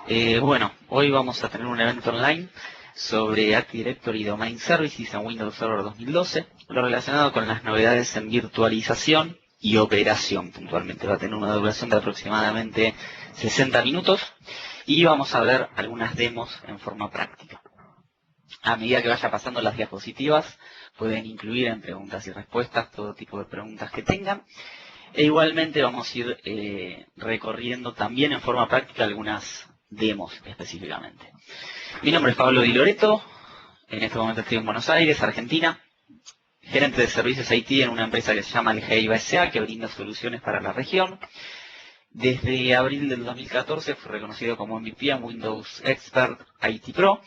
Bueno, hoy vamos a tener un evento online sobre Active Directory Domain Services en Windows Server 2012, lo relacionado con las novedades en virtualización y operación puntualmente. Va a tener una duración de aproximadamente 60 minutos y vamos a ver algunas demos en forma práctica. A medida que vaya pasando las diapositivas, pueden incluir en preguntas y respuestas todo tipo de preguntas que tengan. E igualmente vamos a ir recorriendo también en forma práctica algunas demos específicamente. Mi nombre es Pablo Di Loreto, en este momento estoy en Buenos Aires, Argentina, gerente de servicios IT en una empresa que se llama Algeiba S.A., que brinda soluciones para la región. Desde abril del 2014 fui reconocido como MVP en Windows Expert IT Pro,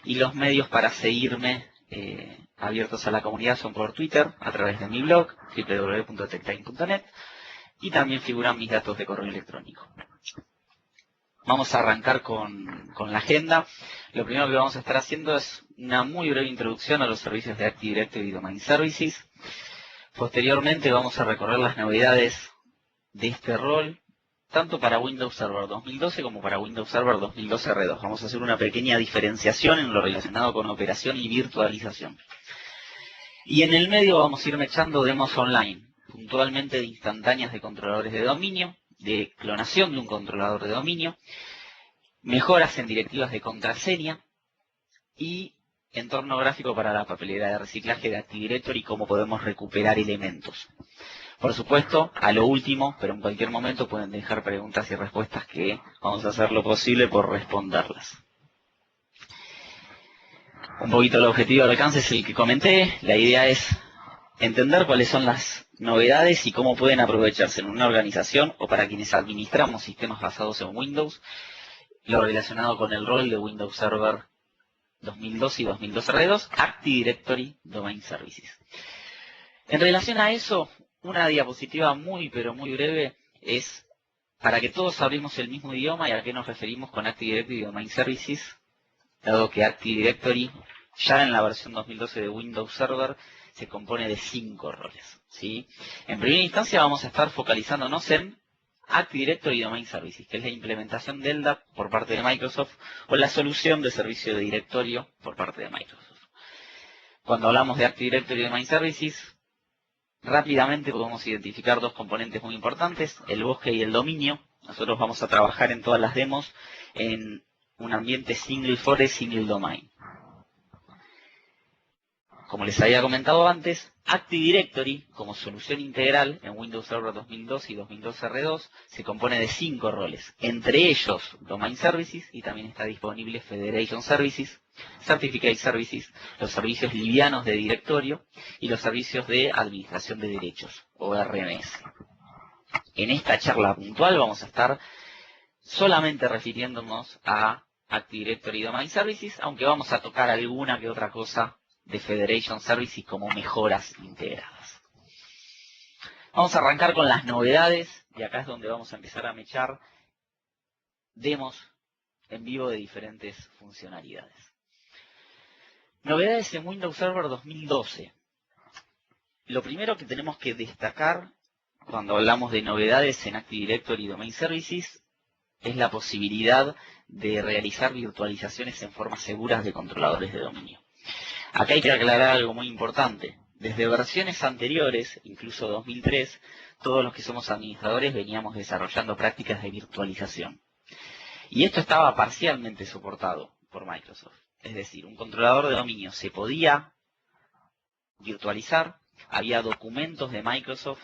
y los medios para seguirme abiertos a la comunidad son por Twitter, a través de mi blog, www.techtime.net, y también figuran mis datos de correo electrónico. Vamos a arrancar con la agenda. Lo primero que vamos a estar haciendo es una muy breve introducción a los servicios de Active Directory y Domain Services. Posteriormente vamos a recorrer las novedades de este rol, tanto para Windows Server 2012 como para Windows Server 2012 R2. Vamos a hacer una pequeña diferenciación en lo relacionado con operación y virtualización. Y en el medio vamos a ir echando demos online, puntualmente de instantáneas de controladores de dominio, de clonación de un controlador de dominio, mejoras en directivas de contraseña y entorno gráfico para la papelera de reciclaje de Active Directory y cómo podemos recuperar elementos. Por supuesto, a lo último, pero en cualquier momento pueden dejar preguntas y respuestas que vamos a hacer lo posible por responderlas. Un poquito el objetivo de alcance es el que comenté. La idea es entender cuáles son las novedades y cómo pueden aprovecharse en una organización o para quienes administramos sistemas basados en Windows, lo relacionado con el rol de Windows Server 2002 y 2002 R2, Active Directory Domain Services. En relación a eso, una diapositiva muy pero muy breve es para que todos hablemos el mismo idioma y a qué nos referimos con Active Directory Domain Services, dado que Active Directory ya en la versión 2012 de Windows Server se compone de 5 roles, ¿sí? En primera instancia vamos a estar focalizándonos en Active Directory Domain Services, que es la implementación del LDAP por parte de Microsoft o la solución de servicio de directorio por parte de Microsoft. Cuando hablamos de Active Directory Domain Services, rápidamente podemos identificar dos componentes muy importantes, el bosque y el dominio. Nosotros vamos a trabajar en todas las demos en un ambiente single forest, single domain. Como les había comentado antes, Active Directory, como solución integral en Windows Server 2002 y 2002 R2, se compone de 5 roles, entre ellos Domain Services, y también está disponible Federation Services, Certificate Services, los servicios livianos de directorio y los servicios de administración de derechos, o RMS. En esta charla puntual vamos a estar solamente refiriéndonos a Active Directory y Domain Services, aunque vamos a tocar alguna que otra cosa de Federation Services como mejoras integradas. Vamos a arrancar con las novedades, y acá es donde vamos a empezar a mechar demos en vivo de diferentes funcionalidades. Novedades en Windows Server 2012. Lo primero que tenemos que destacar cuando hablamos de novedades en Active Directory y Domain Services es la posibilidad de realizar virtualizaciones en formas seguras de controladores de dominio. Acá hay que aclarar algo muy importante. Desde versiones anteriores, incluso 2003, todos los que somos administradores veníamos desarrollando prácticas de virtualización. Y esto estaba parcialmente soportado por Microsoft. Es decir, un controlador de dominio se podía virtualizar, había documentos de Microsoft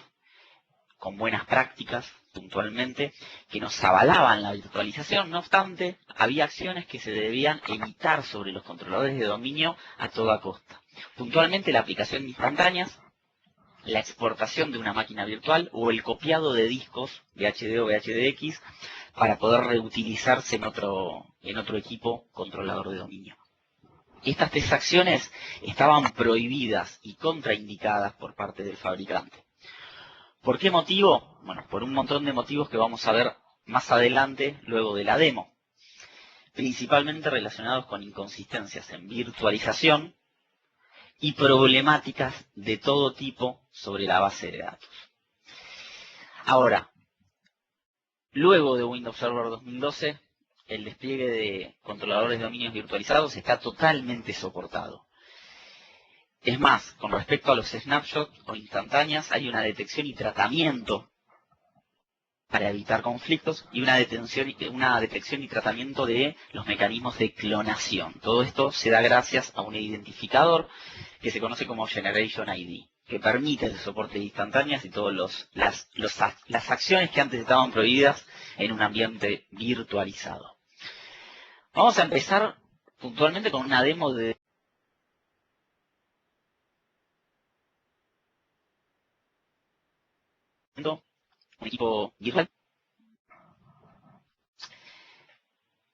con buenas prácticas, puntualmente, que nos avalaban la virtualización. No obstante, había acciones que se debían evitar sobre los controladores de dominio a toda costa. Puntualmente, la aplicación de instantáneas, la exportación de una máquina virtual o el copiado de discos VHD o VHDX para poder reutilizarse en otro equipo controlador de dominio. Estas 3 acciones estaban prohibidas y contraindicadas por parte del fabricante. ¿Por qué motivo? Bueno, por un montón de motivos que vamos a ver más adelante, luego de la demo. Principalmente relacionados con inconsistencias en virtualización y problemáticas de todo tipo sobre la base de datos. Ahora, luego de Windows Server 2012, el despliegue de controladores de dominios virtualizados está totalmente soportado. Es más, con respecto a los snapshots o instantáneas, hay una detección y tratamiento para evitar conflictos y una detección y tratamiento de los mecanismos de clonación. Todo esto se da gracias a un identificador que se conoce como Generation ID, que permite el soporte de instantáneas y todas las acciones que antes estaban prohibidas en un ambiente virtualizado. Vamos a empezar puntualmente con una demo de un equipo virtual.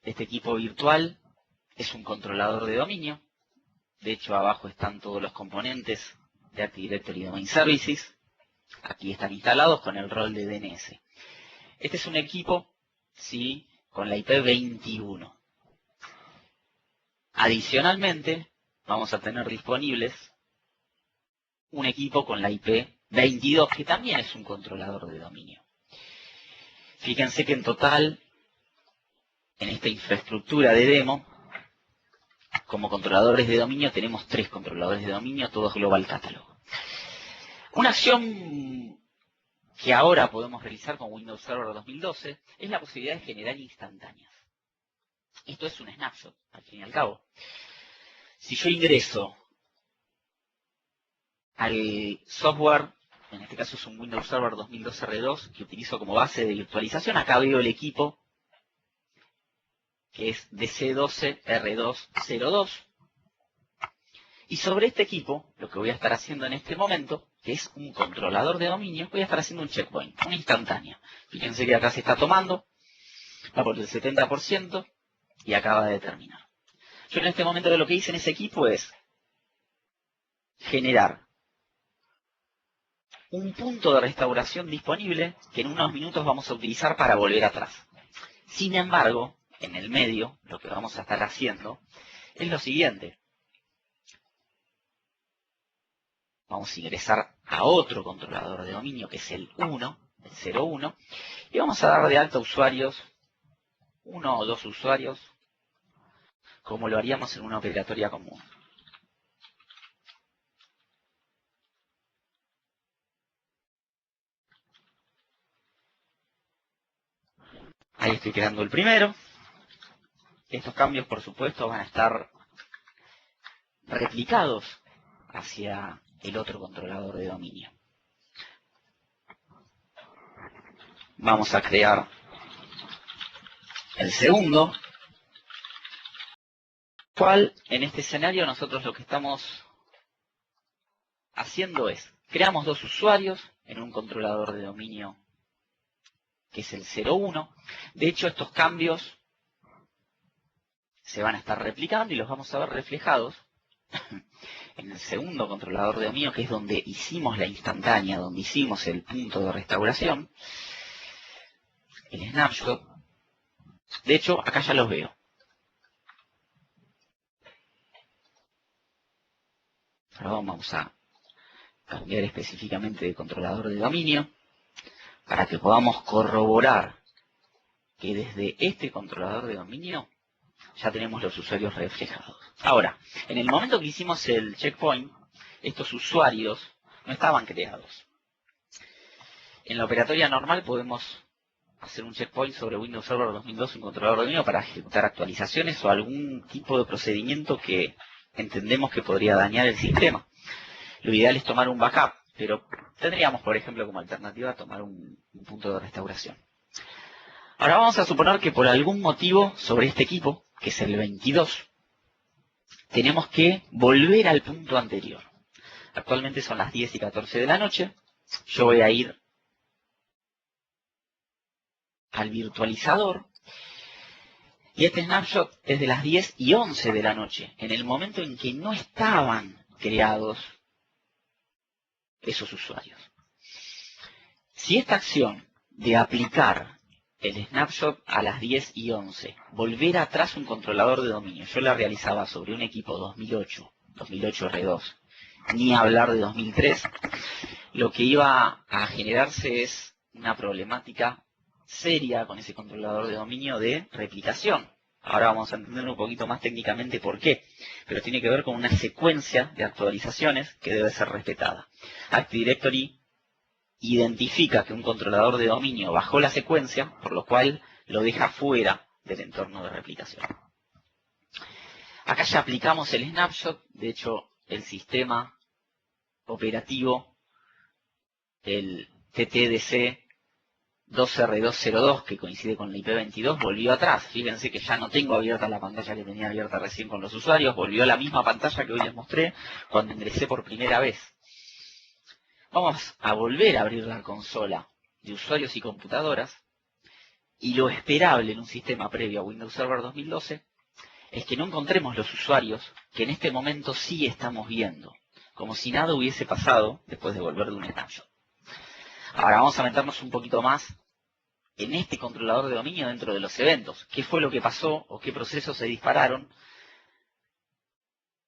Este equipo virtual es un controlador de dominio. De hecho, abajo están todos los componentes de Active Directory Domain Services. Aquí están instalados con el rol de DNS. Este es un equipo, sí, con la IP 21. Adicionalmente, vamos a tener disponibles un equipo con la IP 22, que también es un controlador de dominio. Fíjense que en total, en esta infraestructura de demo, como controladores de dominio, tenemos 3 controladores de dominio, todos Global Catalog. Una acción que ahora podemos realizar con Windows Server 2012 es la posibilidad de generar instantáneas. Esto es un snapshot, al fin y al cabo. Si yo ingreso al software, en este caso es un Windows Server 2012 R2, que utilizo como base de virtualización, acá veo el equipo, que es DC12 R202. Y sobre este equipo, lo que voy a estar haciendo en este momento, que es un controlador de dominio, voy a estar haciendo un checkpoint, una instantánea. Fíjense que acá se está tomando, va por el 70% y acaba de terminar. Yo en este momento lo que hice en ese equipo es generar un punto de restauración disponible que en unos minutos vamos a utilizar para volver atrás. Sin embargo, en el medio, lo que vamos a estar haciendo es lo siguiente. Vamos a ingresar a otro controlador de dominio, que es el 1, el 01, y vamos a dar de alta usuarios, 1 o 2 usuarios, como lo haríamos en una operatoria común. Ahí estoy creando el primero. Estos cambios, por supuesto, van a estar replicados hacia el otro controlador de dominio. Vamos a crear el segundo, cual en este escenario nosotros lo que estamos haciendo es, creamos 2 usuarios en un controlador de dominio que es el 01. De hecho, estos cambios se van a estar replicando y los vamos a ver reflejados en el segundo controlador de dominio, que es donde hicimos la instantánea, donde hicimos el punto de restauración, el snapshot. De hecho, acá ya los veo. Ahora vamos a cambiar específicamente de controlador de dominio para que podamos corroborar que desde este controlador de dominio ya tenemos los usuarios reflejados. Ahora, en el momento que hicimos el checkpoint, estos usuarios no estaban creados. En la operatoria normal podemos hacer un checkpoint sobre Windows Server 2002, un controlador de dominio, para ejecutar actualizaciones o algún tipo de procedimiento que entendemos que podría dañar el sistema. Lo ideal es tomar un backup, pero tendríamos, por ejemplo, como alternativa tomar un punto de restauración. Ahora vamos a suponer que por algún motivo sobre este equipo, que es el 22, tenemos que volver al punto anterior. Actualmente son las 10 y 14 de la noche. Yo voy a ir al virtualizador. Y este snapshot es de las 10 y 11 de la noche, en el momento en que no estaban creados esos usuarios. Si esta acción de aplicar el snapshot a las 10 y 11, volver atrás un controlador de dominio, yo la realizaba sobre un equipo 2008 R2, ni hablar de 2003, lo que iba a generarse es una problemática seria con ese controlador de dominio de replicación. Ahora vamos a entender un poquito más técnicamente por qué, pero tiene que ver con una secuencia de actualizaciones que debe ser respetada. Active Directory identifica que un controlador de dominio bajó la secuencia, por lo cual lo deja fuera del entorno de replicación. Acá ya aplicamos el snapshot, de hecho el sistema operativo, el TTDC 2R202, que coincide con la IP22, volvió atrás. Fíjense que ya no tengo abierta la pantalla que tenía abierta recién con los usuarios, volvió a la misma pantalla que hoy les mostré cuando ingresé por primera vez. Vamos a volver a abrir la consola de usuarios y computadoras, y lo esperable en un sistema previo a Windows Server 2012 es que no encontremos los usuarios que en este momento sí estamos viendo, como si nada hubiese pasado después de volver de un snapshot. Ahora vamos a meternos un poquito más en este controlador de dominio dentro de los eventos. ¿Qué fue lo que pasó o qué procesos se dispararon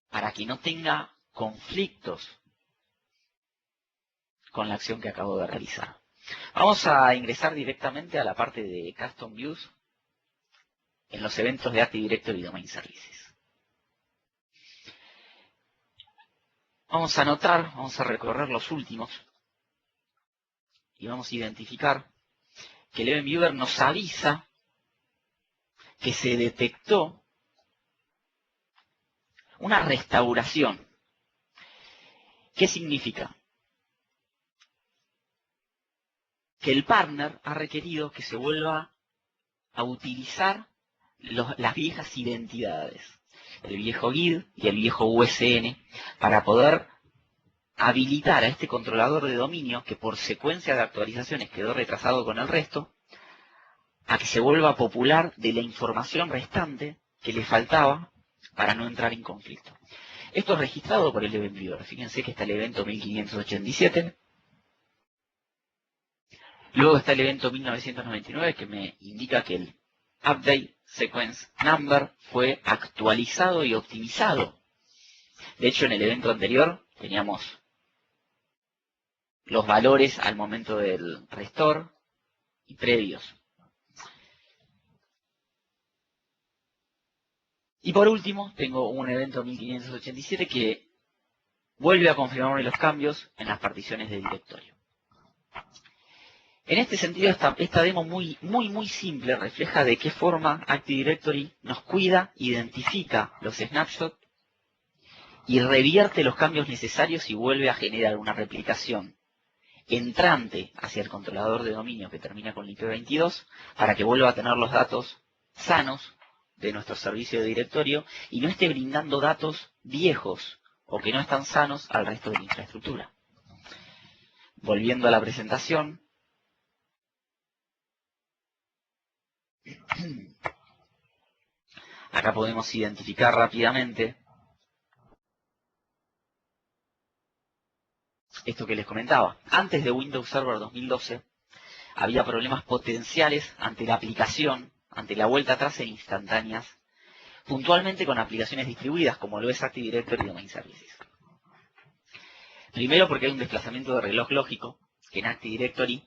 para que no tenga conflictos con la acción que acabo de realizar? Vamos a ingresar directamente a la parte de Custom Views en los eventos de Active Directory Domain Services. Vamos a anotar, vamos a recorrer los últimos y vamos a identificar que el Event Viewer nos avisa que se detectó una restauración. ¿Qué significa? Que el partner ha requerido que se vuelva a utilizar las viejas identidades, el viejo GUID y el viejo USN, para poder habilitar a este controlador de dominio, que por secuencia de actualizaciones quedó retrasado con el resto, a que se vuelva popular de la información restante que le faltaba para no entrar en conflicto. Esto es registrado por el Event Viewer. Fíjense que está el evento 1587. Luego está el evento 1999, que me indica que el Update Sequence Number fue actualizado y optimizado. De hecho, en el evento anterior teníamos los valores al momento del restore y previos. Y por último, tengo un evento 1587 que vuelve a confirmarme los cambios en las particiones de directorio. En este sentido, esta demo muy simple refleja de qué forma Active Directory nos cuida, identifica los snapshots y revierte los cambios necesarios y vuelve a generar una replicación entrante hacia el controlador de dominio que termina con la IP22 para que vuelva a tener los datos sanos de nuestro servicio de directorio y no esté brindando datos viejos o que no están sanos al resto de la infraestructura. Volviendo a la presentación, acá podemos identificar rápidamente esto que les comentaba. Antes de Windows Server 2012 había problemas potenciales ante la aplicación, ante la vuelta atrás en instantáneas, puntualmente con aplicaciones distribuidas como lo es Active Directory Domain Services. Primero porque hay un desplazamiento de reloj lógico, que en Active Directory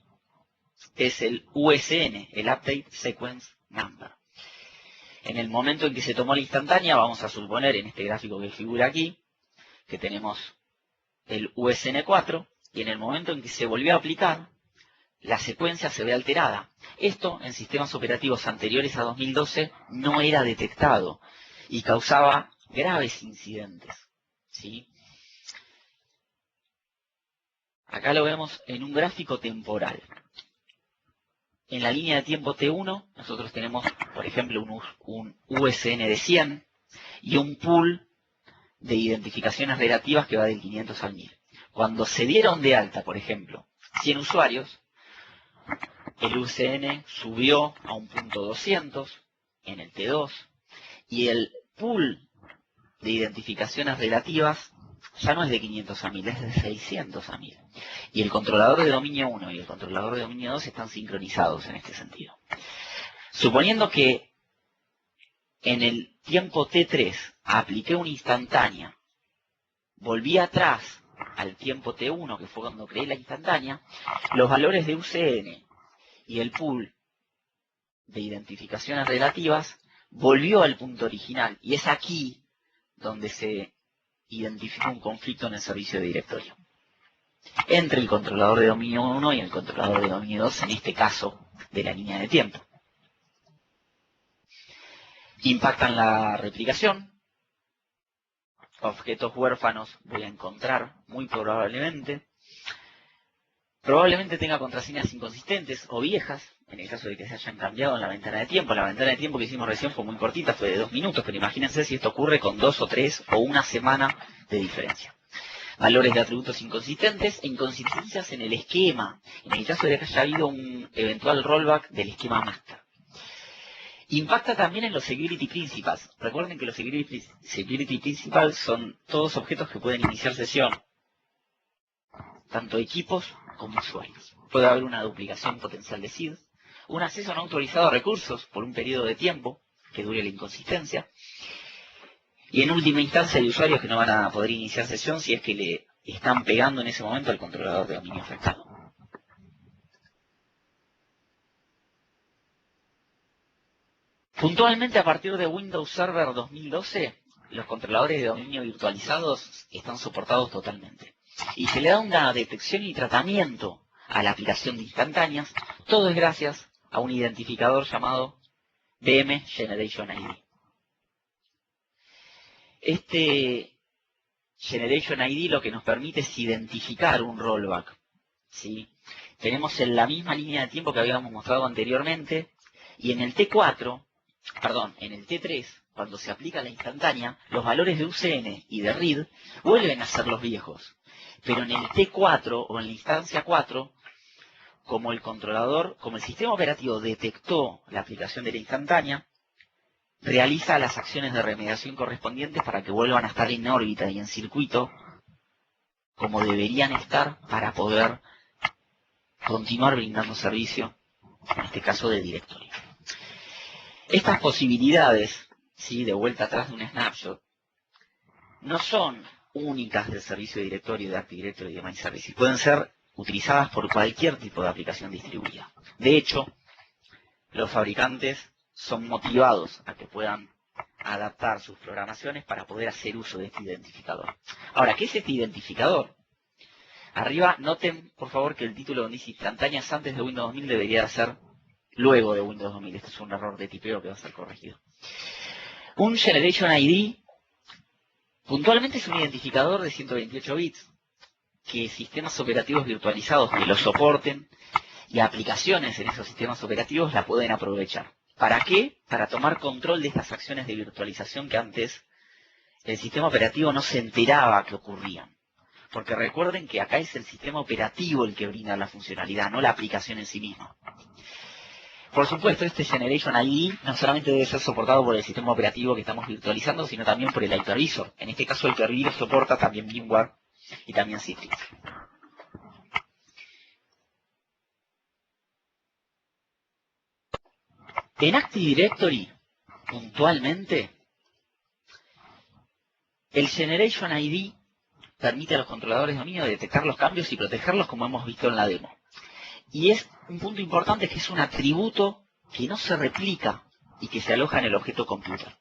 es el USN, el Update Sequence Number. En el momento en que se tomó la instantánea, vamos a suponer en este gráfico que figura aquí, que tenemos el USN4, y en el momento en que se volvió a aplicar, la secuencia se ve alterada. Esto en sistemas operativos anteriores a 2012 no era detectado y causaba graves incidentes, ¿sí? Acá lo vemos en un gráfico temporal. En la línea de tiempo T1, nosotros tenemos, por ejemplo, un USN de 100 y un pool de identificaciones relativas que va del 500 al 1000. Cuando se dieron de alta, por ejemplo, 100 usuarios, el USN subió a un punto 200 en el T2 y el pool de identificaciones relativas ya no es de 500 a 1000, es de 600 a 1000. Y el controlador de dominio 1 y el controlador de dominio 2 están sincronizados en este sentido. Suponiendo que en el tiempo T3 apliqué una instantánea, volví atrás al tiempo T1, que fue cuando creé la instantánea, los valores de UCN y el pool de identificaciones relativas volvió al punto original, y es aquí donde se identifica un conflicto en el servicio de directorio entre el controlador de dominio 1 y el controlador de dominio 2, en este caso de la línea de tiempo. Impactan la replicación. Objetos huérfanos voy a encontrar muy probablemente. Probablemente tenga contraseñas inconsistentes o viejas, en el caso de que se hayan cambiado en la ventana de tiempo. La ventana de tiempo que hicimos recién fue muy cortita, fue de 2 minutos, pero imagínense si esto ocurre con 2 o 3 o una semana de diferencia. Valores de atributos inconsistentes e inconsistencias en el esquema, en el caso de que haya habido un eventual rollback del esquema master. Impacta también en los security principals. Recuerden que los security principals son todos objetos que pueden iniciar sesión, tanto equipos como usuarios. Puede haber una duplicación potencial de SID, un acceso no autorizado a recursos por un periodo de tiempo que dure la inconsistencia, y en última instancia hay usuarios que no van a poder iniciar sesión si es que le están pegando en ese momento al controlador de dominio afectado. Puntualmente, a partir de Windows Server 2012, los controladores de dominio virtualizados están soportados totalmente. Y se le da una detección y tratamiento a la aplicación de instantáneas. Todo es gracias a un identificador llamado VM Generation ID. Este Generation ID lo que nos permite es identificar un rollback, ¿sí? Tenemos en la misma línea de tiempo que habíamos mostrado anteriormente, y en el en el T3, cuando se aplica la instantánea, los valores de UCN y de RID vuelven a ser los viejos. Pero en el T4 o en la instancia 4, como el sistema operativo detectó la aplicación de la instantánea, realiza las acciones de remediación correspondientes para que vuelvan a estar en órbita y en circuito como deberían estar para poder continuar brindando servicio, en este caso de directorio. Estas posibilidades, ¿sí?, de vuelta atrás de un snapshot, no son únicas del servicio de directorio, de Active Directory y de My Services. Pueden ser utilizadas por cualquier tipo de aplicación distribuida. De hecho, los fabricantes son motivados a que puedan adaptar sus programaciones para poder hacer uso de este identificador. Ahora, ¿qué es este identificador? Arriba, noten, por favor, que el título donde dice instantáneas antes de Windows 2000 debería ser luego de Windows 2000. Este es un error de tipeo que va a ser corregido. Un Generation ID, puntualmente es un identificador de 128 bits que sistemas operativos virtualizados que lo soporten y aplicaciones en esos sistemas operativos la pueden aprovechar. ¿Para qué? Para tomar control de estas acciones de virtualización que antes el sistema operativo no se enteraba que ocurrían. Porque recuerden que acá es el sistema operativo el que brinda la funcionalidad, no la aplicación en sí misma. Por supuesto, este Generation ID no solamente debe ser soportado por el sistema operativo que estamos virtualizando, sino también por el hypervisor. En este caso, el hypervisor soporta también VMware y también Citrix. En Active Directory, puntualmente, el Generation ID permite a los controladores de dominio detectar los cambios y protegerlos como hemos visto en la demo. Y es un punto importante que es un atributo que no se replica y que se aloja en el objeto computer.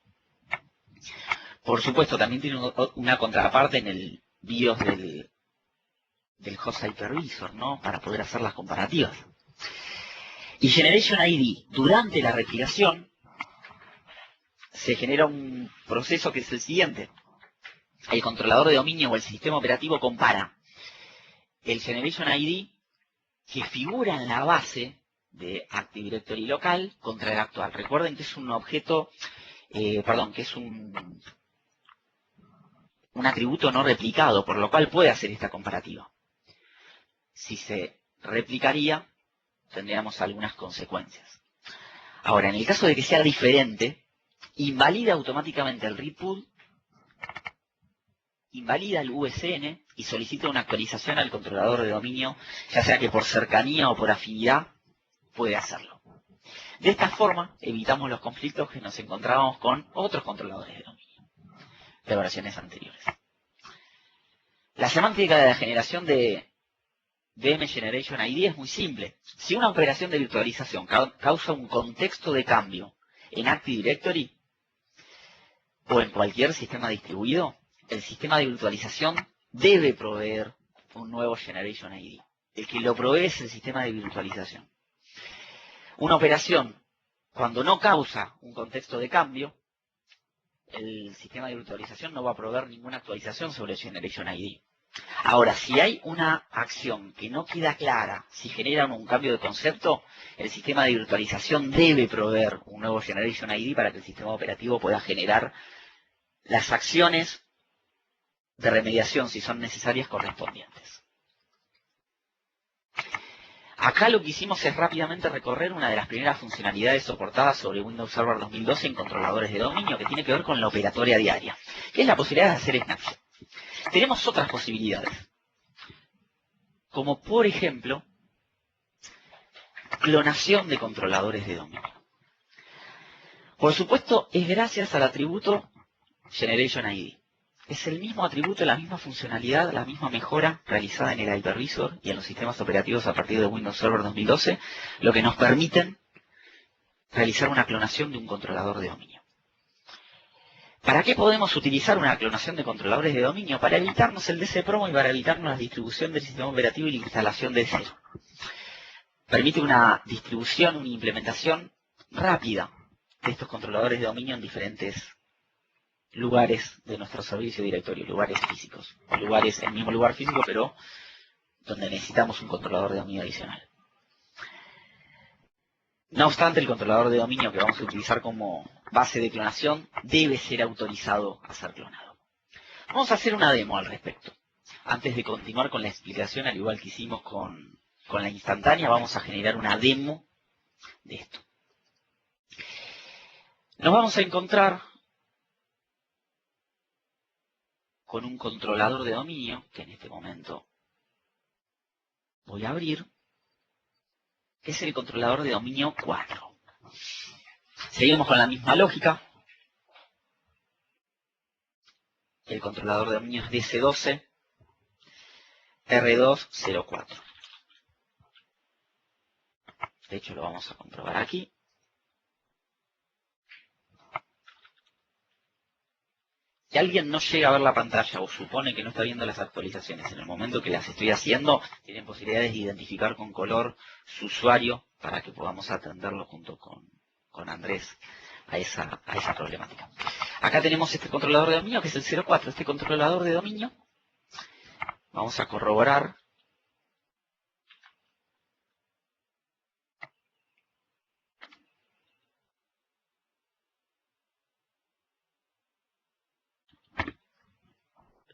Por supuesto, también tiene una contraparte en el BIOS del host hypervisor, ¿no?, para poder hacer las comparativas. Y Generation ID, durante la replicación, se genera un proceso que es el siguiente. El controlador de dominio o el sistema operativo compara el Generation ID que figura en la base de Active Directory local contra el actual. Recuerden que es un objeto, que es un atributo no replicado, por lo cual puede hacer esta comparativa. Si se replicaría, tendríamos algunas consecuencias. Ahora, en el caso de que sea diferente, invalida automáticamente el read pool, invalida el VCN y solicita una actualización al controlador de dominio, ya sea que por cercanía o por afinidad puede hacerlo. De esta forma, evitamos los conflictos que nos encontrábamos con otros controladores de dominio de versiones anteriores. La semántica de la generación de DM Generation ID es muy simple. Si una operación de virtualización causa un contexto de cambio en Active Directory o en cualquier sistema distribuido, el sistema de virtualización debe proveer un nuevo Generation ID. El que lo provee es el sistema de virtualización. Una operación, cuando no causa un contexto de cambio, el sistema de virtualización no va a proveer ninguna actualización sobre el Generation ID. Ahora, si hay una acción que no queda clara, si genera un cambio de concepto, el sistema de virtualización debe proveer un nuevo Generation ID para que el sistema operativo pueda generar las acciones de remediación, si son necesarias, correspondientes. Acá lo que hicimos es rápidamente recorrer una de las primeras funcionalidades soportadas sobre Windows Server 2012 en controladores de dominio, que tiene que ver con la operatoria diaria, que es la posibilidad de hacer snapshot. Tenemos otras posibilidades, como por ejemplo, clonación de controladores de dominio. Por supuesto, es gracias al atributo Generation ID. Es el mismo atributo, la misma funcionalidad, la misma mejora realizada en el Hypervisor y en los sistemas operativos a partir de Windows Server 2012, lo que nos permiten realizar una clonación de un controlador de dominio. ¿Para qué podemos utilizar una clonación de controladores de dominio? Para evitarnos el DC Promo y para evitarnos la distribución del sistema operativo y la instalación de cero. Permite una distribución, una implementación rápida de estos controladores de dominio en diferentes lugares de nuestro servicio directorio, lugares físicos, o lugares en el mismo lugar físico, pero donde necesitamos un controlador de dominio adicional. No obstante, el controlador de dominio que vamos a utilizar como base de clonación debe ser autorizado a ser clonado. Vamos a hacer una demo al respecto. Antes de continuar con la explicación, al igual que hicimos con la instantánea, vamos a generar una demo de esto. Nos vamos a encontrar con un controlador de dominio, que en este momento voy a abrir, que es el controlador de dominio 4. Seguimos con la misma lógica. El controlador de dominio es DC12 R204. De hecho, lo vamos a comprobar aquí. Si alguien no llega a ver la pantalla o supone que no está viendo las actualizaciones en el momento que las estoy haciendo, tienen posibilidades de identificar con color su usuario para que podamos atenderlo junto con Andrés a esa problemática. Acá tenemos este controlador de dominio que es el 04. Este controlador de dominio, vamos a corroborar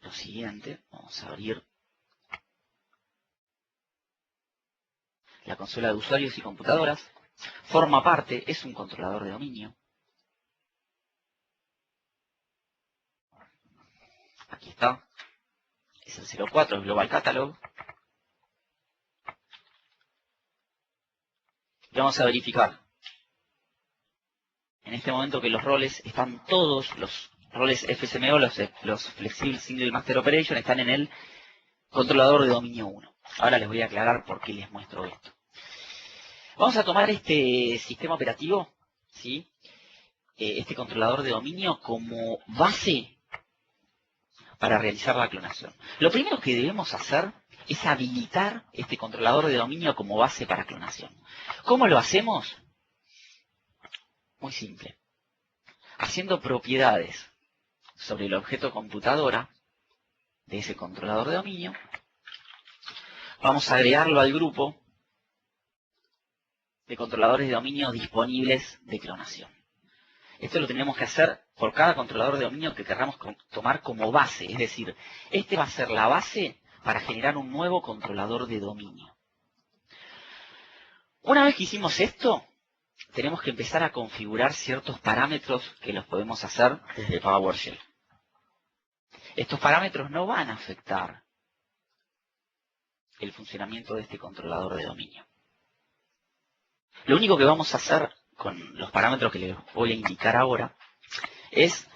lo siguiente. Vamos a abrir la consola de usuarios y computadoras. Forma parte, es un controlador de dominio. Aquí está. Es el 04, el Global Catalog. Y vamos a verificar en este momento que los roles están todos, los roles FSMO, los Flexible Single Master Operation, están en el controlador de dominio 1. Ahora les voy a aclarar por qué les muestro esto. Vamos a tomar este sistema operativo, ¿sí? Este controlador de dominio como base para realizar la clonación. Lo primero que debemos hacer es habilitar este controlador de dominio como base para clonación. ¿Cómo lo hacemos? Muy simple. Haciendo propiedades sobre el objeto computadora de ese controlador de dominio, vamos a agregarlo al grupo de controladores de dominio disponibles de clonación. Esto lo tenemos que hacer por cada controlador de dominio que queramos tomar como base. Es decir, este va a ser la base para generar un nuevo controlador de dominio. Una vez que hicimos esto, tenemos que empezar a configurar ciertos parámetros que los podemos hacer desde PowerShell. Estos parámetros no van a afectar el funcionamiento de este controlador de dominio. Lo único que vamos a hacer con los parámetros que les voy a indicar ahora es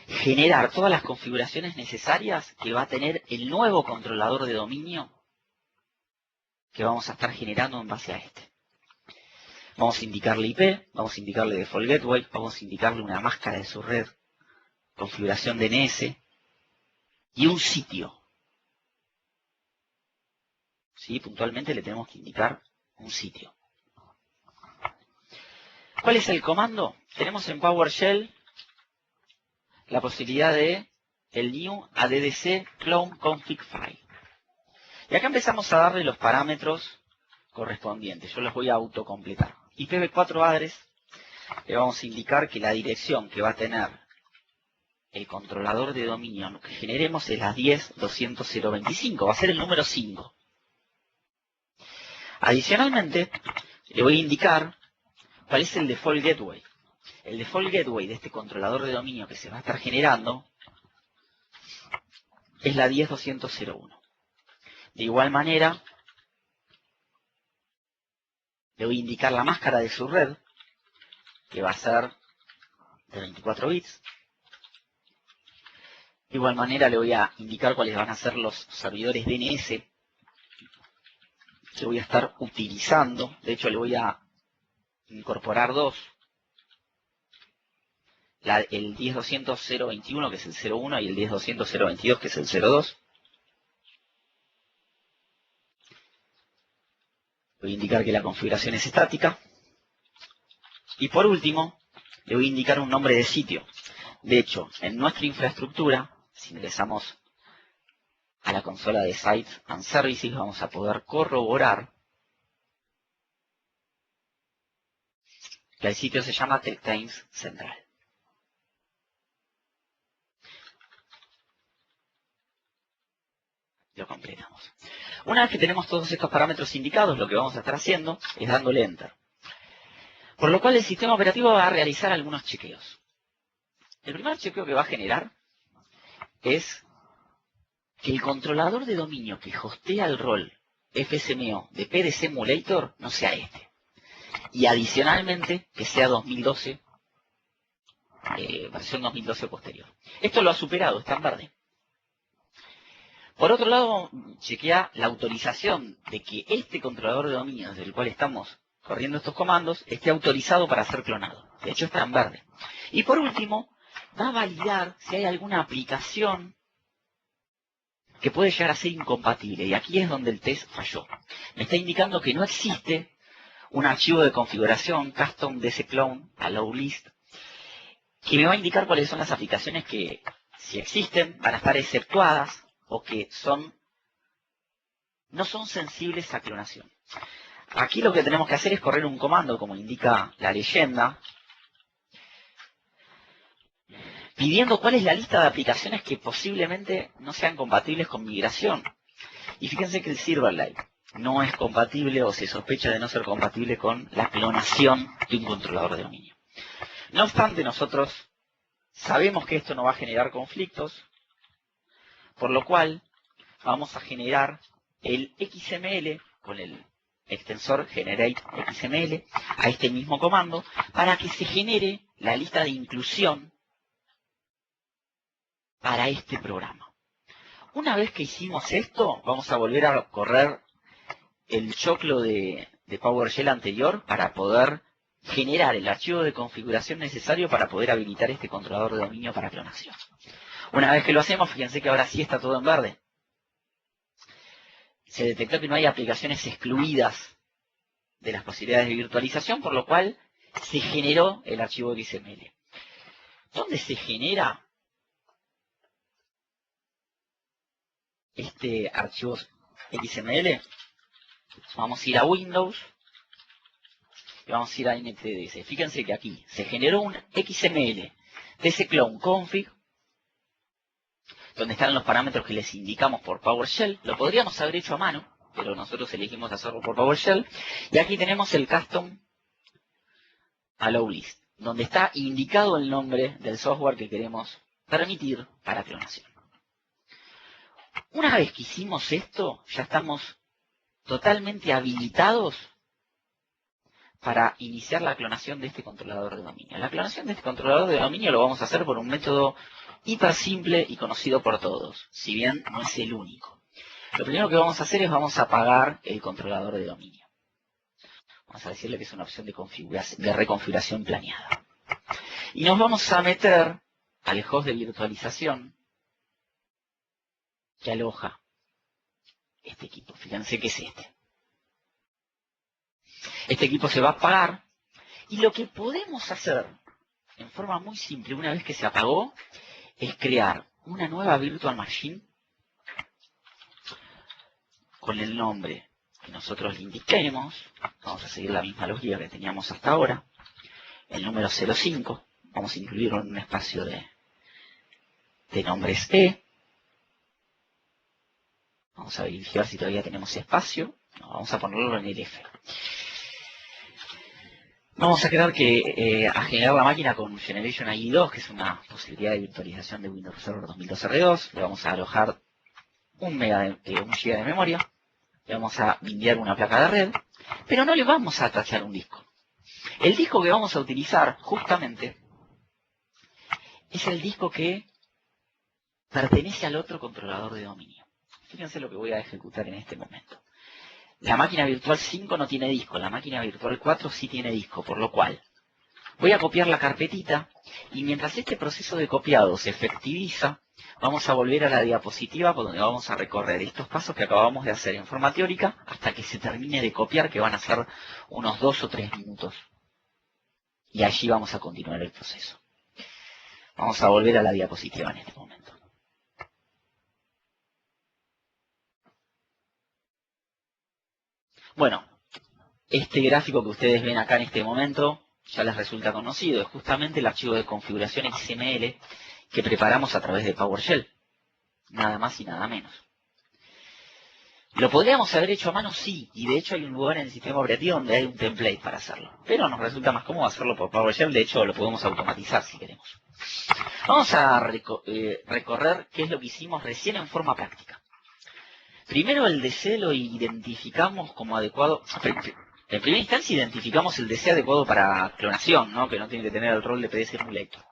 generar todas las configuraciones necesarias que va a tener el nuevo controlador de dominio que vamos a estar generando en base a este. Vamos a indicarle IP, vamos a indicarle Default Gateway, vamos a indicarle una máscara de su red, configuración DNS y un sitio. ¿Sí? Puntualmente le tenemos que indicar un sitio. ¿Cuál es el comando? Tenemos en PowerShell la posibilidad de el new addc clone config file. Y acá empezamos a darle los parámetros correspondientes. Yo los voy a autocompletar. IPv4 address, le vamos a indicar que la dirección que va a tener el controlador de dominio que generemos es la 10.200.025, va a ser el número 5. Adicionalmente, le voy a indicar cuál es el default gateway. El default gateway de este controlador de dominio que se va a estar generando es la 10.200.0.1. De igual manera, le voy a indicar la máscara de su red, que va a ser de 24 bits. De igual manera, le voy a indicar cuáles van a ser los servidores DNS que voy a estar utilizando. De hecho, le voy a incorporar dos. El 10.200.0.21, que es el 0.1, y el 10.200.0.22, que es el 0.2. Voy a indicar que la configuración es estática. Y por último, le voy a indicar un nombre de sitio. De hecho, en nuestra infraestructura, si ingresamos a la consola de Sites and Services, vamos a poder corroborar que el sitio se llama TechTimes Central. Lo completamos. Una vez que tenemos todos estos parámetros indicados, lo que vamos a estar haciendo es dándole Enter. Por lo cual el sistema operativo va a realizar algunos chequeos. El primer chequeo que va a generar es que el controlador de dominio que hostea el rol FSMO de PDC Emulator no sea este. Y adicionalmente que sea 2012, versión 2012 posterior. Esto lo ha superado, está en verde. Por otro lado, chequea la autorización de que este controlador de dominio desde el cual estamos corriendo estos comandos esté autorizado para ser clonado. De hecho, está en verde. Y por último, va a validar si hay alguna aplicación que puede llegar a ser incompatible. Y aquí es donde el test falló. Me está indicando que no existe un archivo de configuración custom dsclone allow list que me va a indicar cuáles son las aplicaciones que, si existen, van a estar exceptuadas o que no son sensibles a clonación. Aquí lo que tenemos que hacer es correr un comando, como indica la leyenda, pidiendo cuál es la lista de aplicaciones que posiblemente no sean compatibles con migración. Y fíjense que el Silverlight no es compatible o se sospecha de no ser compatible con la clonación de un controlador de dominio. No obstante, nosotros sabemos que esto no va a generar conflictos, por lo cual vamos a generar el XML con el extensor generate XML a este mismo comando para que se genere la lista de inclusión para este programa. Una vez que hicimos esto, vamos a volver a correr el choclo de PowerShell anterior para poder generar el archivo de configuración necesario para poder habilitar este controlador de dominio para clonación. Una vez que lo hacemos, fíjense que ahora sí está todo en verde. Se detectó que no hay aplicaciones excluidas de las posibilidades de virtualización, por lo cual se generó el archivo XML. ¿Dónde se genera este archivo XML? Vamos a ir a Windows y vamos a ir a NTDS. Fíjense que aquí se generó un XML dsclone config, donde están los parámetros que les indicamos por PowerShell. Lo podríamos haber hecho a mano, pero nosotros elegimos hacerlo por PowerShell. Y aquí tenemos el custom allow list, donde está indicado el nombre del software que queremos permitir para clonación. Una vez que hicimos esto, ya estamos totalmente habilitados para iniciar la clonación de este controlador de dominio. La clonación de este controlador de dominio lo vamos a hacer por un método hiper simple y conocido por todos, si bien no es el único. Lo primero que vamos a hacer es vamos a apagar el controlador de dominio. Vamos a decirle que es una opción de reconfiguración planeada. Y nos vamos a meter al host de virtualización que aloja este equipo. Fíjense que es este. Este equipo se va a apagar y lo que podemos hacer en forma muy simple, una vez que se apagó, es crear una nueva virtual machine con el nombre que nosotros le indiquemos. Vamos a seguir la misma lógica que teníamos hasta ahora. El número 05, vamos a incluirlo en un espacio de nombres E. Vamos a verificar si todavía tenemos espacio. No, vamos a ponerlo en el F. Vamos a crear a generar la máquina con Generation ID 2, que es una posibilidad de virtualización de Windows Server 2002 R2. Le vamos a alojar 1 GB de memoria. Le vamos a enviar una placa de red, pero no le vamos a tachar un disco. El disco que vamos a utilizar, justamente, es el disco que pertenece al otro controlador de dominio. Fíjense lo que voy a ejecutar en este momento. La máquina virtual 5 no tiene disco, la máquina virtual 4 sí tiene disco, por lo cual voy a copiar la carpetita y mientras este proceso de copiado se efectiviza, vamos a volver a la diapositiva por donde vamos a recorrer estos pasos que acabamos de hacer en forma teórica hasta que se termine de copiar, que van a ser unos 2 o 3 minutos. Y allí vamos a continuar el proceso. Vamos a volver a la diapositiva en este momento. Bueno, este gráfico que ustedes ven acá en este momento ya les resulta conocido. Es justamente el archivo de configuración XML que preparamos a través de PowerShell. Nada más y nada menos. ¿Lo podríamos haber hecho a mano? Sí, y de hecho hay un lugar en el sistema operativo donde hay un template para hacerlo. Pero nos resulta más cómodo hacerlo por PowerShell, de hecho lo podemos automatizar si queremos. Vamos a recorrer qué es lo que hicimos recién en forma práctica. Primero el DC lo identificamos como adecuado. En primera instancia identificamos el DC adecuado para clonación, ¿no? Que no tiene que tener el rol de PS Emulator.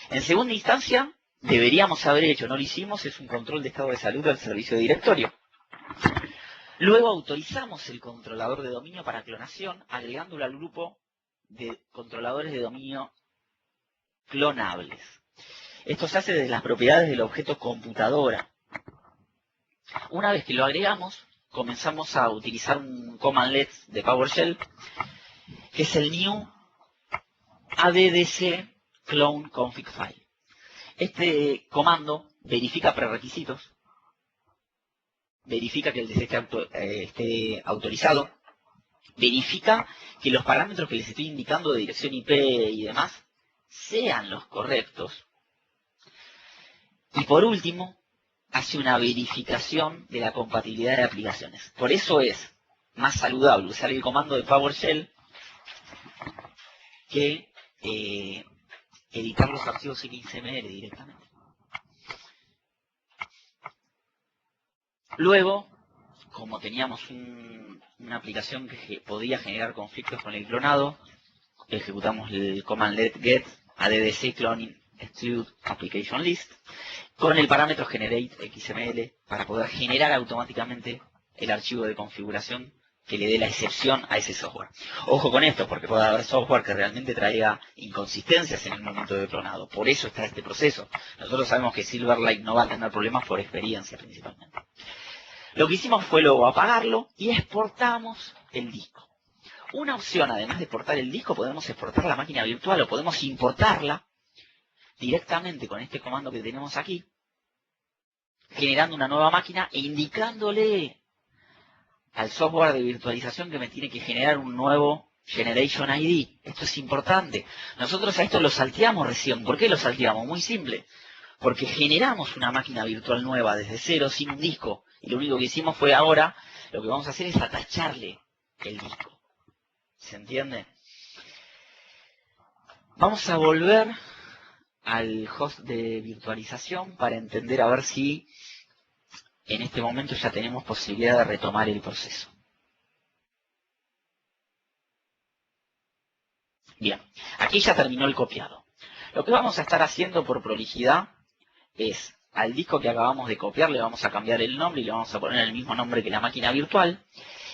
En segunda instancia, deberíamos haber hecho, no lo hicimos, es un control de estado de salud del servicio de directorio. Luego autorizamos el controlador de dominio para clonación, agregándolo al grupo de controladores de dominio clonables. Esto se hace desde las propiedades del objeto computadora. Una vez que lo agregamos, comenzamos a utilizar un commandlet de PowerShell, que es el new addc clone config file. Este comando verifica prerequisitos, verifica que el DC esté autorizado, verifica que los parámetros que les estoy indicando de dirección IP y demás sean los correctos. Y por último, hace una verificación de la compatibilidad de aplicaciones. Por eso es más saludable usar el comando de PowerShell que editar los archivos en XML directamente. Luego, como teníamos una aplicación que podía generar conflictos con el clonado, ejecutamos el commandlet get addc cloning exclude application list con el parámetro generate XML para poder generar automáticamente el archivo de configuración que le dé la excepción a ese software. Ojo con esto, porque puede haber software que realmente traiga inconsistencias en el momento de clonado. Por eso está este proceso. Nosotros sabemos que Silverlight no va a tener problemas por experiencia principalmente. Lo que hicimos fue luego apagarlo y exportamos el disco. Una opción, además de exportar el disco, podemos exportar la máquina virtual o podemos importarla directamente con este comando que tenemos aquí, generando una nueva máquina e indicándole al software de virtualización que me tiene que generar un nuevo Generation ID. Esto es importante. Nosotros a esto lo salteamos recién. ¿Por qué lo salteamos? Muy simple. Porque generamos una máquina virtual nueva desde cero, sin un disco. Y lo único que hicimos fue ahora, lo que vamos a hacer es atacharle el disco. ¿Se entiende? Vamos a volver al host de virtualización para entender a ver si en este momento ya tenemos posibilidad de retomar el proceso. Bien, aquí ya terminó el copiado. Lo que vamos a estar haciendo por prolijidad es al disco que acabamos de copiar le vamos a cambiar el nombre y le vamos a poner el mismo nombre que la máquina virtual.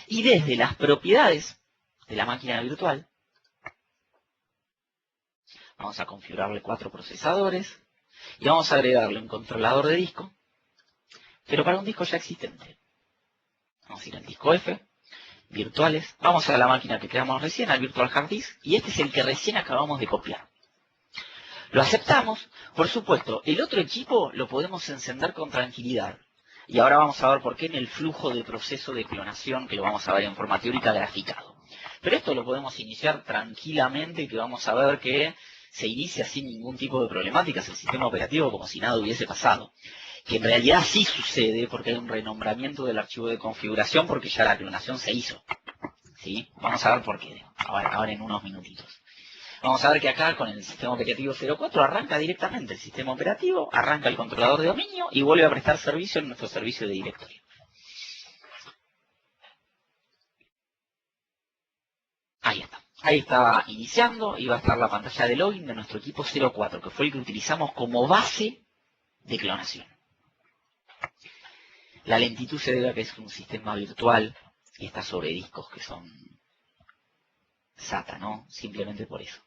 Y desde las propiedades de la máquina virtual, vamos a configurarle 4 procesadores y vamos a agregarle un controlador de disco, pero para un disco ya existente. Vamos a ir al disco F, virtuales, vamos a la máquina que creamos recién, al Virtual Hard Disk, y este es el que recién acabamos de copiar. Lo aceptamos, por supuesto, el otro equipo lo podemos encender con tranquilidad. Y ahora vamos a ver por qué en el flujo de proceso de clonación, que lo vamos a ver en forma teórica graficado. Pero esto lo podemos iniciar tranquilamente y que vamos a ver que se inicia sin ningún tipo de problemáticas el sistema operativo como si nada hubiese pasado. Que en realidad sí sucede porque hay un renombramiento del archivo de configuración porque ya la clonación se hizo. ¿Sí? Vamos a ver por qué, ahora en unos minutitos. Vamos a ver que acá con el sistema operativo 04 arranca directamente el sistema operativo, arranca el controlador de dominio y vuelve a prestar servicio en nuestro servicio de directorio. Ahí está. Ahí está iniciando y va a estar la pantalla de login de nuestro equipo 04, que fue el que utilizamos como base de clonación. La lentitud se debe a que es un sistema virtual y está sobre discos que son SATA, ¿no? Simplemente por eso.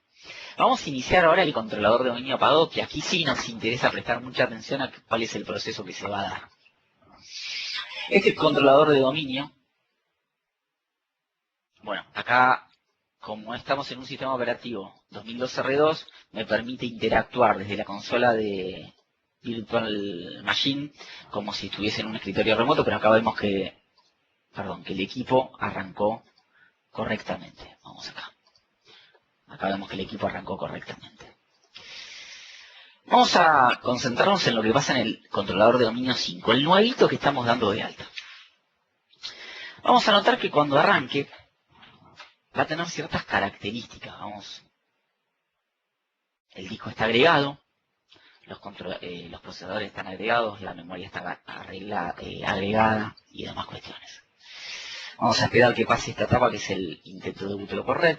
Vamos a iniciar ahora el controlador de dominio apagado, que aquí sí nos interesa prestar mucha atención a cuál es el proceso que se va a dar. Este controlador de dominio, bueno, acá como estamos en un sistema operativo 2002 R2, me permite interactuar desde la consola de Virtual Machine como si estuviese en un escritorio remoto, pero acá vemos que, que el equipo arrancó correctamente. Vamos acá. Acá vemos que el equipo arrancó correctamente. Vamos a concentrarnos en lo que pasa en el controlador de dominio 5, el nuevito que estamos dando de alta. Vamos a notar que cuando arranque va a tener ciertas características. El disco está agregado, los procesadores están agregados, la memoria está agregada y demás cuestiones. Vamos a esperar que pase esta etapa que es el intento de booteo por red.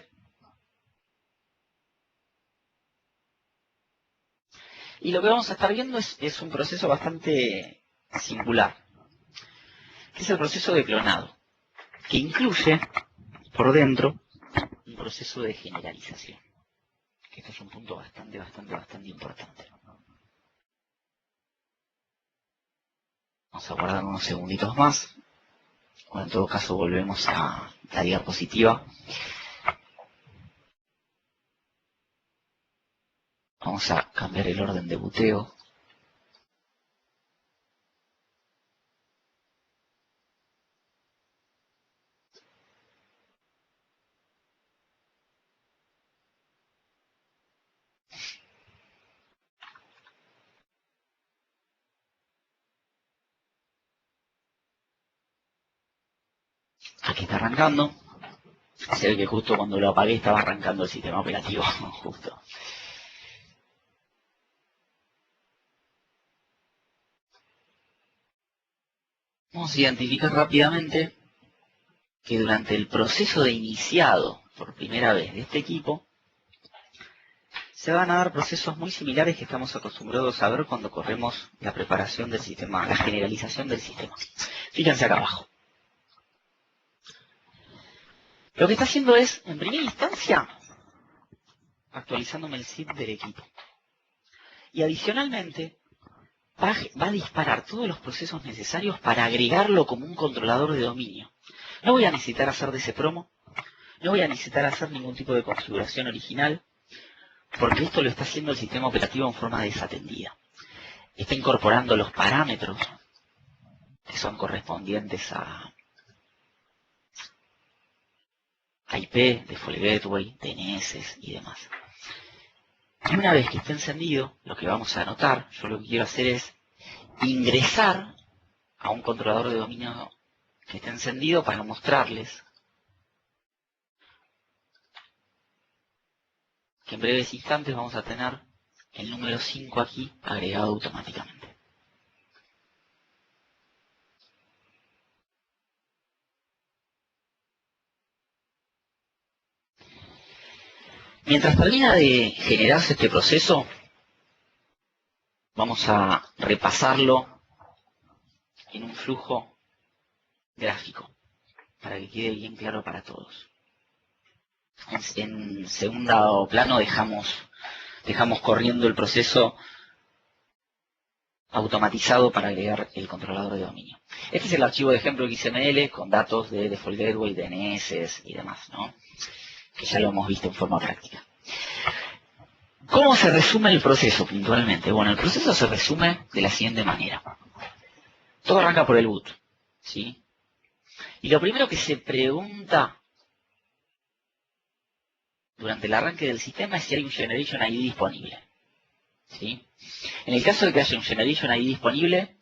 Y lo que vamos a estar viendo es un proceso bastante singular, que es el proceso de clonado, que incluye por dentro un proceso de generalización. Que esto es un punto bastante importante. Vamos a guardar unos segunditos más. O en todo caso volvemos a la diapositiva. Vamos a cambiar el orden de booteo. Aquí está arrancando. Se ve que justo cuando lo apagué estaba arrancando el sistema operativo. Justo. Vamos a identificar rápidamente que durante el proceso de iniciado por primera vez de este equipo, se van a dar procesos muy similares que estamos acostumbrados a ver cuando corremos la preparación del sistema, la generalización del sistema. Fíjense acá abajo. Lo que está haciendo es, en primera instancia, actualizándome el zip del equipo. Y adicionalmente, va a disparar todos los procesos necesarios para agregarlo como un controlador de dominio. No voy a necesitar hacer de ese promo, no voy a necesitar hacer ningún tipo de configuración original, porque esto lo está haciendo el sistema operativo en forma desatendida. Está incorporando los parámetros que son correspondientes a IP, Default Gateway, DNS y demás. Y una vez que esté encendido, lo que vamos a anotar, yo lo que quiero hacer es ingresar a un controlador de dominio que esté encendido para mostrarles que en breves instantes vamos a tener el número 5 aquí agregado automáticamente. Mientras termina de generarse este proceso, Vamos a repasarlo en un flujo gráfico para que quede bien claro para todos. En segundo plano dejamos corriendo el proceso automatizado para agregar el controlador de dominio. Este es el archivo de ejemplo XML con datos de Default Gateway, DNS y demás, ¿no? Que ya lo hemos visto en forma práctica. ¿Cómo se resume el proceso puntualmente? Bueno, el proceso se resume de la siguiente manera. Todo arranca por el boot, ¿sí? Y lo primero que se pregunta durante el arranque del sistema es si hay un Generation ID disponible, ¿sí? En el caso de que haya un Generation ID disponible,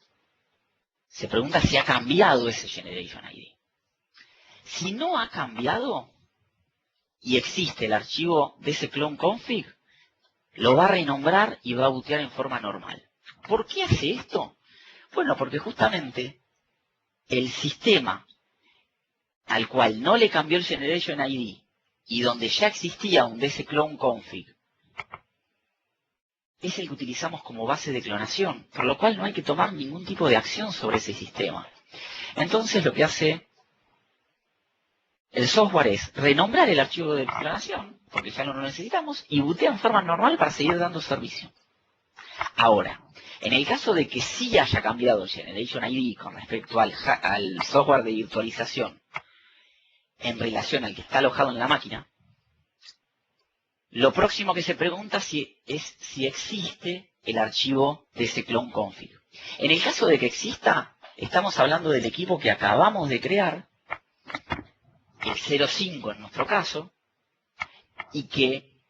se pregunta si ha cambiado ese Generation ID. Si no ha cambiado y existe el archivo de ese clone config, lo va a renombrar y va a bootear en forma normal. ¿Por qué hace esto? Bueno, porque justamente el sistema al cual no le cambió el Generation ID y donde ya existía un DC clone config es el que utilizamos como base de clonación, por lo cual no hay que tomar ningún tipo de acción sobre ese sistema. Entonces lo que hace el software es renombrar el archivo de clonación, porque ya no lo necesitamos, y bootea en forma normal para seguir dando servicio. Ahora, en el caso de que sí haya cambiado el Generation ID con respecto al software de virtualización en relación al que está alojado en la máquina, lo próximo que se pregunta es si existe el archivo de ese clone config. En el caso de que exista, estamos hablando del equipo que acabamos de crear, el 05 en nuestro caso, y que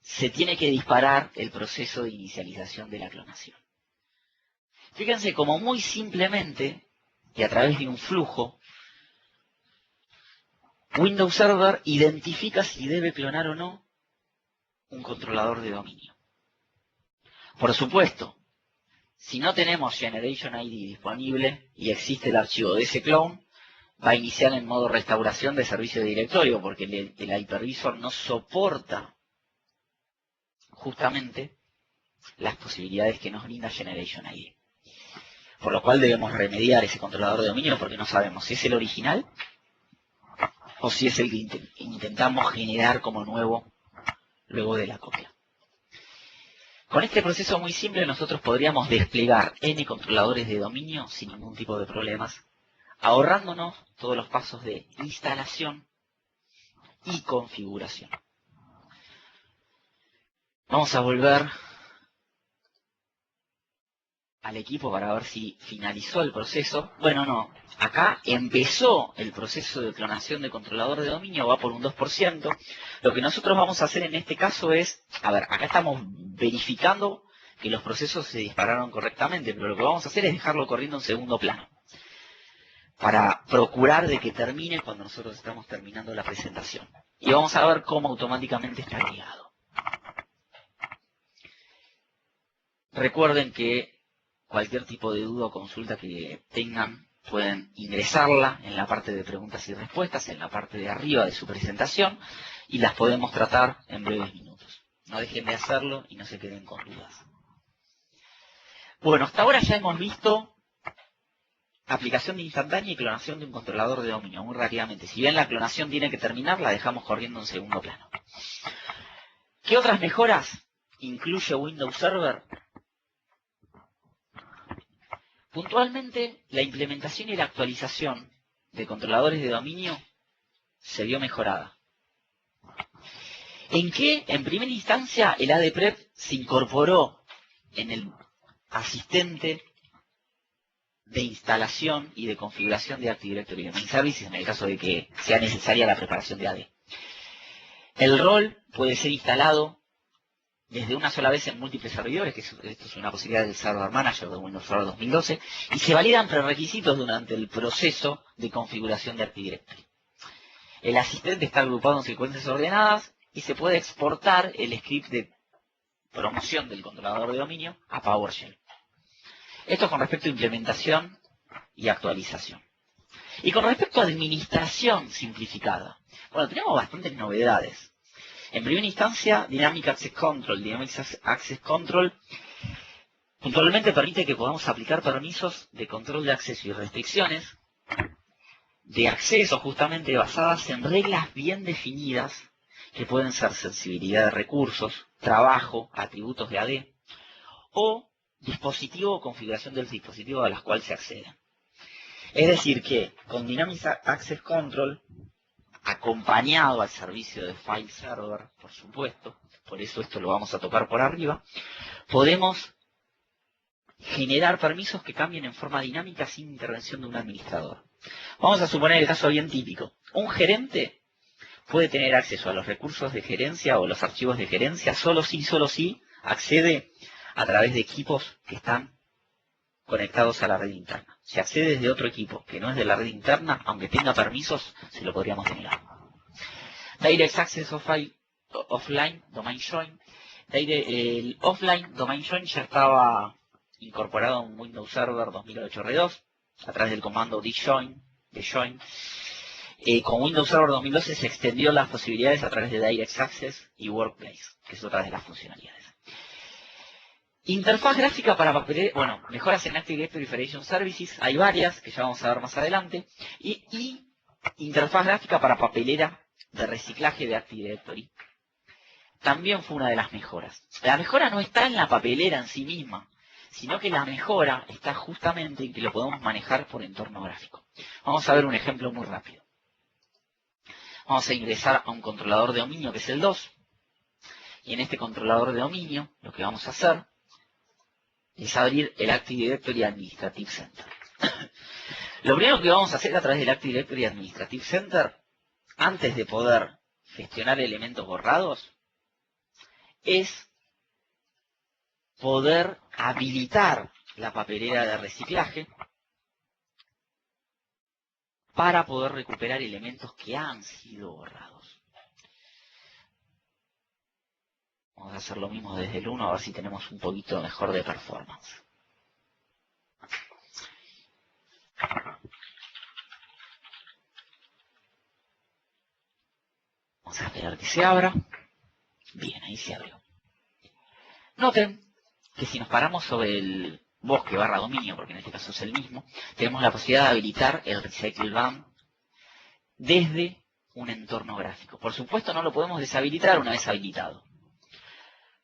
se tiene que disparar el proceso de inicialización de la clonación. Fíjense cómo muy simplemente, y a través de un flujo, Windows Server identifica si debe clonar o no un controlador de dominio. Por supuesto, si no tenemos Generation ID disponible y existe el archivo de ese clone, va a iniciar en modo restauración de servicio de directorio, porque el hypervisor no soporta justamente las posibilidades que nos brinda Generation ID. Por lo cual debemos remediar ese controlador de dominio porque no sabemos si es el original o si es el que intentamos generar como nuevo luego de la copia. Con este proceso muy simple nosotros podríamos desplegar N controladores de dominio sin ningún tipo de problemas, ahorrándonos todos los pasos de instalación y configuración. Vamos a volver al equipo para ver si finalizó el proceso. Bueno, no. Acá empezó el proceso de clonación de controlador de dominio, va por un 2%. Lo que nosotros vamos a hacer en este caso es, a ver, acá estamos verificando que los procesos se dispararon correctamente, pero lo que vamos a hacer es dejarlo corriendo en segundo plano, para procurar de que termine cuando nosotros estamos terminando la presentación. Y vamos a ver cómo automáticamente está agregado. Recuerden que cualquier tipo de duda o consulta que tengan pueden ingresarla en la parte de preguntas y respuestas, en la parte de arriba de su presentación, y las podemos tratar en breves minutos. No dejen de hacerlo y no se queden con dudas. Bueno, hasta ahora ya hemos visto aplicación de instantánea y clonación de un controlador de dominio, muy rápidamente. Si bien la clonación tiene que terminar, la dejamos corriendo en segundo plano. ¿Qué otras mejoras incluye Windows Server? Puntualmente, la implementación y la actualización de controladores de dominio se vio mejorada. ¿En qué? En primera instancia, el ADPrep se incorporó en el asistente de instalación y de configuración de Active Directory y Domain Services en el caso de que sea necesaria la preparación de AD. El rol puede ser instalado desde una sola vez en múltiples servidores, que esto es una posibilidad del Server Manager de Windows Server 2012, y se validan prerequisitos durante el proceso de configuración de Active Directory. El asistente está agrupado en secuencias ordenadas y se puede exportar el script de promoción del controlador de dominio a PowerShell. Esto con respecto a implementación y actualización. Y con respecto a administración simplificada, bueno, tenemos bastantes novedades. En primera instancia, Dynamic Access Control. Dynamic Access Control Puntualmente permite que podamos aplicar permisos de control de acceso y restricciones de acceso justamente basadas en reglas bien definidas que pueden ser sensibilidad de recursos, trabajo, atributos de AD o dispositivo o configuración del dispositivo a las cuales se accede. Es decir que con Dynamic Access Control, acompañado al servicio de File Server, por supuesto, por eso esto lo vamos a tocar por arriba, podemos generar permisos que cambien en forma dinámica sin intervención de un administrador. Vamos a suponer el caso bien típico. Un gerente puede tener acceso a los recursos de gerencia o los archivos de gerencia solo si accede a través de equipos que están conectados a la red interna. Si accede desde otro equipo que no es de la red interna, aunque tenga permisos, se lo podríamos denegar. Direct Access Offline Domain Join. El Offline Domain Join ya estaba incorporado en Windows Server 2008 R2 a través del comando djoin. Con Windows Server 2012 se extendió las posibilidades a través de Direct Access y Workplace, que es otra de las funcionalidades. Interfaz gráfica para papelera, bueno, mejoras en Active Directory Federation Services, hay varias que ya vamos a ver más adelante, y interfaz gráfica para papelera de reciclaje de Active Directory. También fue una de las mejoras. La mejora no está en la papelera en sí misma, sino que la mejora está justamente en que lo podemos manejar por entorno gráfico. Vamos a ver un ejemplo muy rápido. Vamos a ingresar a un controlador de dominio que es el 2, y en este controlador de dominio lo que vamos a hacer es abrir el Active Directory Administrative Center. Lo primero que vamos a hacer a través del Active Directory Administrative Center, antes de poder gestionar elementos borrados, es poder habilitar la papelera de reciclaje para poder recuperar elementos que han sido borrados. Vamos a hacer lo mismo desde el 1 a ver si tenemos un poquito mejor de performance. Vamos a esperar que se abra. Bien, ahí se abrió. Noten que si nos paramos sobre el bosque barra dominio, porque en este caso es el mismo, tenemos la posibilidad de habilitar el Recycle BAM desde un entorno gráfico. Por supuesto no lo podemos deshabilitar una vez habilitado.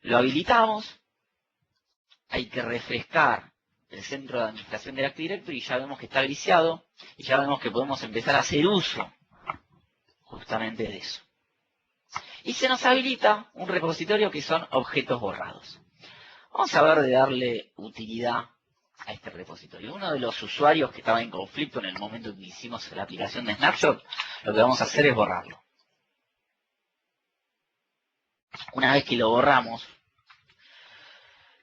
Lo habilitamos, hay que refrescar el centro de administración del Active Directory y ya vemos que está griseado y ya vemos que podemos empezar a hacer uso justamente de eso. Y se nos habilita un repositorio que son objetos borrados. Vamos a ver de darle utilidad a este repositorio. Uno de los usuarios que estaba en conflicto en el momento que hicimos la aplicación de Snapshot, lo que vamos a hacer es borrarlo. Una vez que lo borramos,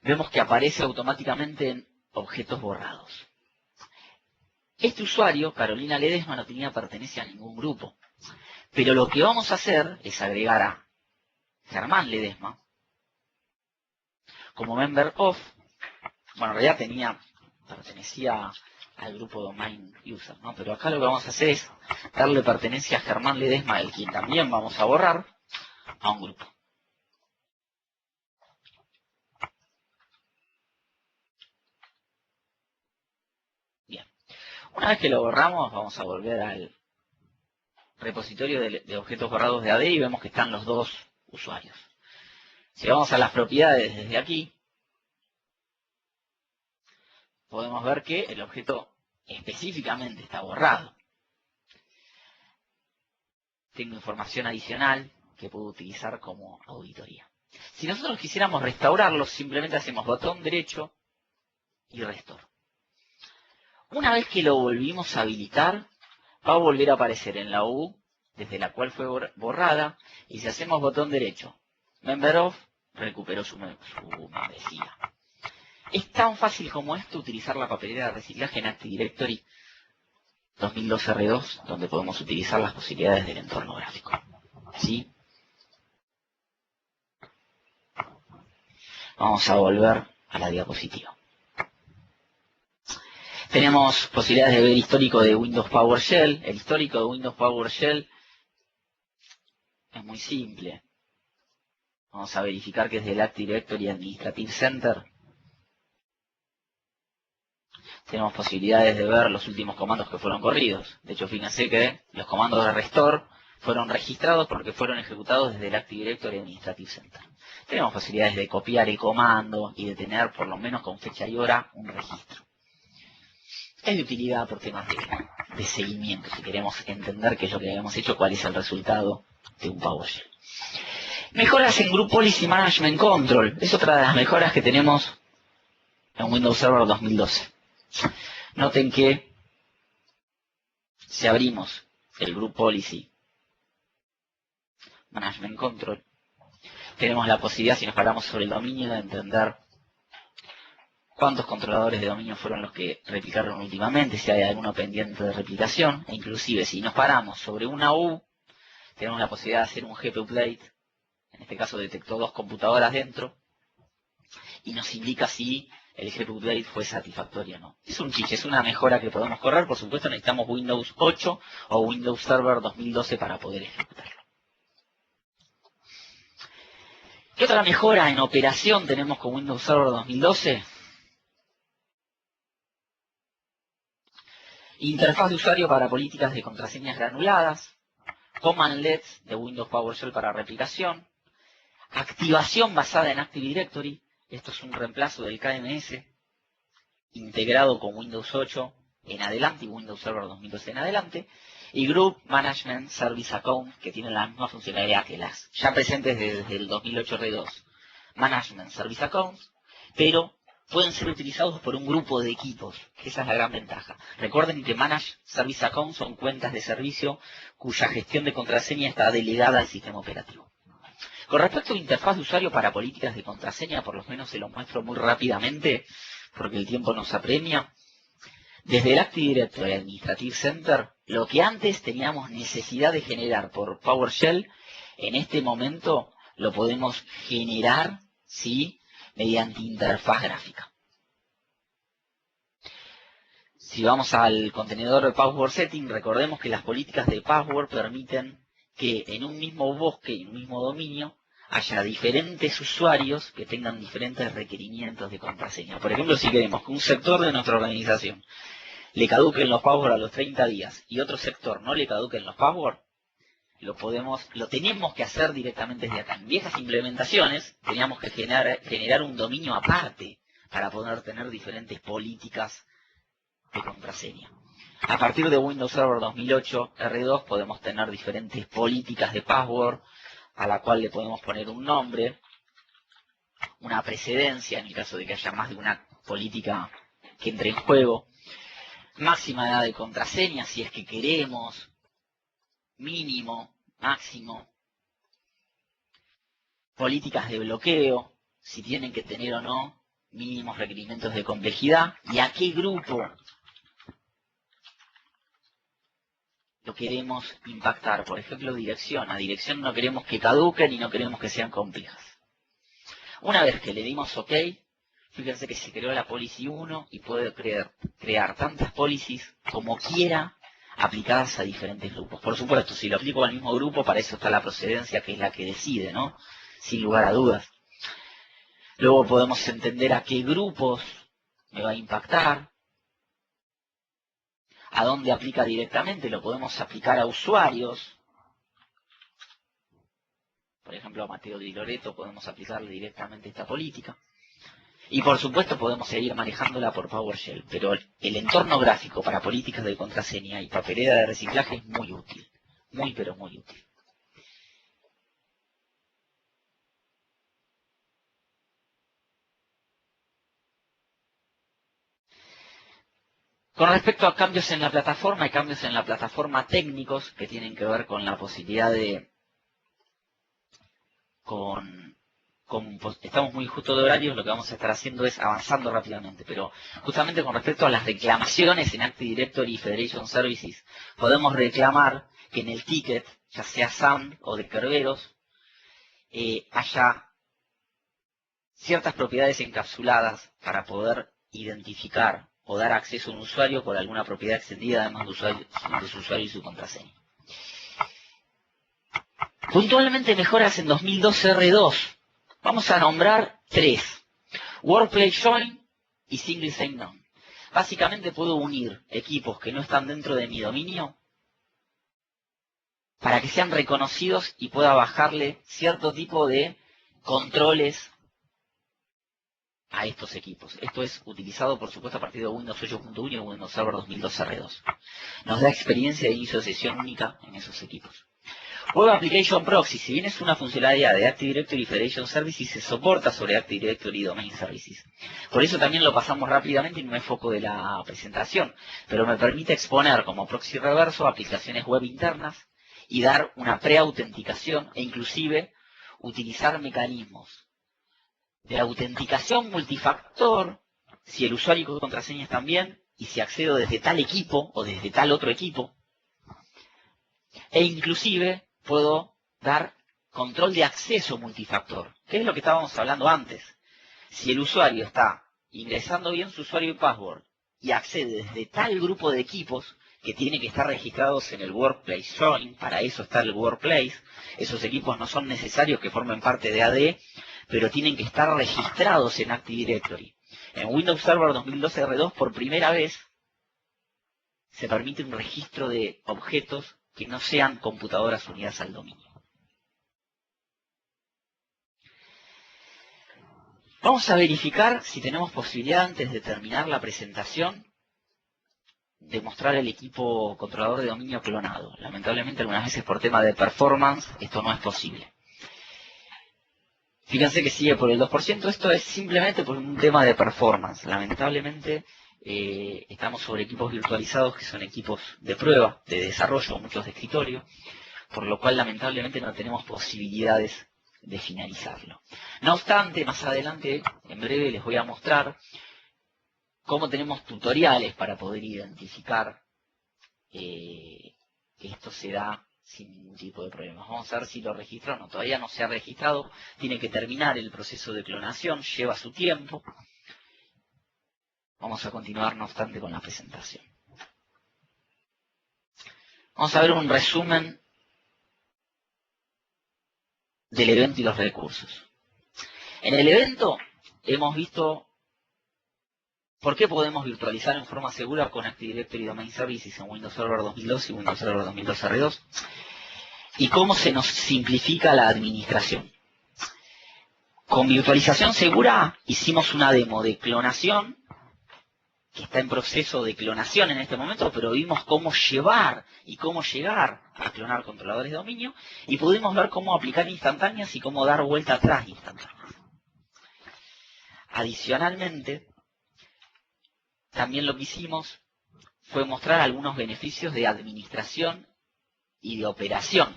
vemos que aparece automáticamente en objetos borrados. Este usuario, Carolina Ledesma, no tenía pertenencia a ningún grupo. Pero lo que vamos a hacer es agregar a Germán Ledesma como member of. Bueno, en realidad pertenecía al grupo domain user, ¿no? Pero acá lo que vamos a hacer es darle pertenencia a Germán Ledesma, el quien también vamos a borrar, a un grupo. Bien. Una vez que lo borramos, vamos a volver al repositorio de objetos borrados de AD y vemos que están los dos usuarios. Si vamos a las propiedades desde aquí, podemos ver que el objeto específicamente está borrado. Tengo información adicional que puedo utilizar como auditoría. Si nosotros quisiéramos restaurarlo, simplemente hacemos botón derecho y restore. Una vez que lo volvimos a habilitar, va a volver a aparecer en la U desde la cual fue borrada, y si hacemos botón derecho, member of, recuperó su membresía. Es tan fácil como esto utilizar la papelera de reciclaje en Active Directory 2012 R2, donde podemos utilizar las posibilidades del entorno gráfico. ¿Sí? Vamos a volver a la diapositiva. Tenemos posibilidades de ver histórico de Windows PowerShell. El histórico de Windows PowerShell es muy simple. Vamos a verificar que es del Active Directory Administrative Center. tenemos posibilidades de ver los últimos comandos que fueron corridos. De hecho, fíjense que los comandos de restore fueron registrados porque fueron ejecutados desde el Active Directory Administrative Center. Tenemos posibilidades de copiar el comando y de tener, por lo menos con fecha y hora, un registro. Es de utilidad por temas de seguimiento, si queremos entender qué es lo que habíamos hecho, cuál es el resultado de un PowerShell. Mejoras en Group Policy Management Control. Es otra de las mejoras que tenemos en Windows Server 2012. Noten que si abrimos el Group Policy Management Control, tenemos la posibilidad, si nos paramos sobre el dominio, de entender cuántos controladores de dominio fueron los que replicaron últimamente, si hay alguno pendiente de replicación, e inclusive si nos paramos sobre una U, tenemos la posibilidad de hacer un GP update. En este caso detectó 2 computadoras dentro y nos indica si el GP update fue satisfactorio o no. Es un chiche, es una mejora que podemos correr. Por supuesto necesitamos Windows 8 o Windows Server 2012 para poder ejecutarlo. ¿Qué otra mejora en operación tenemos con Windows Server 2012? Interfaz de usuario para políticas de contraseñas granuladas, Commandlets de Windows PowerShell para replicación, activación basada en Active Directory, esto es un reemplazo del KMS, integrado con Windows 8 en adelante y Windows Server 2012 en adelante, y Group Management Service Account, que tiene la misma funcionalidad que las ya presentes desde el 2008 R2, Management Service Accounts, pero pueden ser utilizados por un grupo de equipos, que esa es la gran ventaja. Recuerden que Managed Service Accounts son cuentas de servicio cuya gestión de contraseña está delegada al sistema operativo. Con respecto a interfaz de usuario para políticas de contraseña, por lo menos se lo muestro muy rápidamente, porque el tiempo nos apremia. Desde el Active Directory Administrative Center, lo que antes teníamos necesidad de generar por PowerShell, en este momento lo podemos generar, ¿sí?, mediante interfaz gráfica. Si vamos al contenedor de Password Setting, recordemos que las políticas de password permiten que en un mismo bosque y un mismo dominio haya diferentes usuarios que tengan diferentes requerimientos de contraseña. Por ejemplo, si queremos que un sector de nuestra organización le caduquen los passwords a los 30 días y otro sector no le caduquen los passwords, lo tenemos que hacer directamente desde acá. En viejas implementaciones teníamos que generar un dominio aparte para poder tener diferentes políticas de contraseña. A partir de Windows Server 2008 R2 podemos tener diferentes políticas de password a la cual le podemos poner un nombre, una precedencia en el caso de que haya más de una política que entre en juego, máxima edad de contraseña si es que queremos, mínimo, máximo, políticas de bloqueo, si tienen que tener o no mínimos requerimientos de complejidad, y a qué grupo lo queremos impactar. Por ejemplo, dirección. A dirección no queremos que caduquen y no queremos que sean complejas. Una vez que le dimos OK, fíjense que se creó la policy 1 y puede crear tantas policies como quiera aplicadas a diferentes grupos. Por supuesto, si lo aplico al mismo grupo, para eso está la procedencia, que es la que decide, ¿no? Sin lugar a dudas. Luego podemos entender a qué grupos me va a impactar, a dónde aplica directamente, lo podemos aplicar a usuarios. Por ejemplo, a Mateo Di Loreto podemos aplicarle directamente esta política. Y por supuesto podemos seguir manejándola por PowerShell, pero el entorno gráfico para políticas de contraseña y papelera de reciclaje es muy útil. Muy, pero muy útil. Con respecto a cambios en la plataforma, hay cambios en la plataforma técnicos que tienen que ver con la posibilidad de... estamos muy justo de horarios, lo que vamos a estar haciendo es avanzando rápidamente, pero justamente con respecto a las reclamaciones en Active Directory y Federation Services, podemos reclamar que en el ticket, ya sea SAM o de Kerberos, haya ciertas propiedades encapsuladas para poder identificar o dar acceso a un usuario por alguna propiedad extendida, además de su usuario y su contraseña. Puntualmente mejoras en 2012 R2. Vamos a nombrar 3. Workplace Join y Single Sign-On. Básicamente puedo unir equipos que no están dentro de mi dominio para que sean reconocidos y pueda bajarle cierto tipo de controles a estos equipos. Esto es utilizado, por supuesto, a partir de Windows 8.1 y Windows Server 2002 R2. Nos da experiencia de inicio de sesión única en esos equipos. Web Application Proxy, si bien es una funcionalidad de Active Directory Federation Services, se soporta sobre Active Directory Domain Services. Por eso también lo pasamos rápidamente y no es foco de la presentación, pero me permite exponer como proxy reverso aplicaciones web internas y dar una preautenticación e inclusive utilizar mecanismos de autenticación multifactor, si el usuario y contraseñas también, y si accedo desde tal equipo o desde tal otro equipo, e inclusive puedo dar control de acceso multifactor, que es lo que estábamos hablando antes. Si el usuario está ingresando bien su usuario y password y accede desde tal grupo de equipos que tiene que estar registrados en el Workplace Join, para eso está el Workplace, esos equipos no son necesarios que formen parte de AD, pero tienen que estar registrados en Active Directory. En Windows Server 2012 R2 por primera vez se permite un registro de objetos que no sean computadoras unidas al dominio. Vamos a verificar si tenemos posibilidad antes de terminar la presentación de mostrar el equipo controlador de dominio clonado. Lamentablemente algunas veces por tema de performance esto no es posible. Fíjense que sigue por el 2%, esto es simplemente por un tema de performance. Lamentablemente estamos sobre equipos virtualizados que son equipos de prueba, de desarrollo, muchos de escritorio, por lo cual lamentablemente no tenemos posibilidades de finalizarlo. No obstante, más adelante, en breve, les voy a mostrar cómo tenemos tutoriales para poder identificar que esto se da sin ningún tipo de problemas. Vamos a ver si lo registró o no. Todavía no se ha registrado. Tiene que terminar el proceso de clonación. Lleva su tiempo. Vamos a continuar, no obstante, con la presentación. Vamos a ver un resumen del evento y los recursos. En el evento hemos visto por qué podemos virtualizar en forma segura con Active Directory Domain Services en Windows Server 2002 y Windows Server 2002 R2 y cómo se nos simplifica la administración. Con virtualización segura hicimos una demo de clonación que está en proceso de clonación en este momento, pero vimos cómo llevar y cómo llegar a clonar controladores de dominio y pudimos ver cómo aplicar instantáneas y cómo dar vuelta atrás instantáneas. Adicionalmente, también lo que hicimos fue mostrar algunos beneficios de administración y de operación.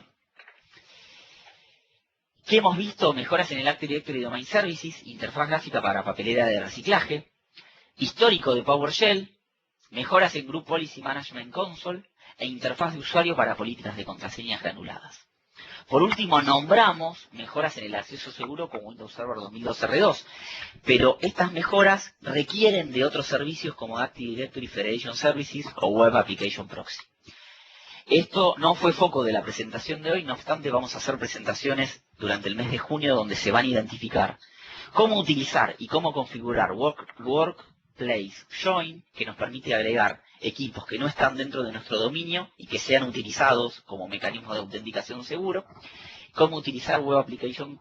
¿Qué hemos visto? Mejoras en el Active Directory Domain Services, interfaz gráfica para papelera de reciclaje, histórico de PowerShell, mejoras en Group Policy Management Console e interfaz de usuario para políticas de contraseñas granuladas. Por último, nombramos mejoras en el acceso seguro con Windows Server 2002 R2, pero estas mejoras requieren de otros servicios como Active Directory Federation Services o Web Application Proxy. Esto no fue foco de la presentación de hoy, no obstante vamos a hacer presentaciones durante el mes de junio donde se van a identificar cómo utilizar y cómo configurar Workplace Join, que nos permite agregar equipos que no están dentro de nuestro dominio y que sean utilizados como mecanismo de autenticación seguro, cómo utilizar Web Application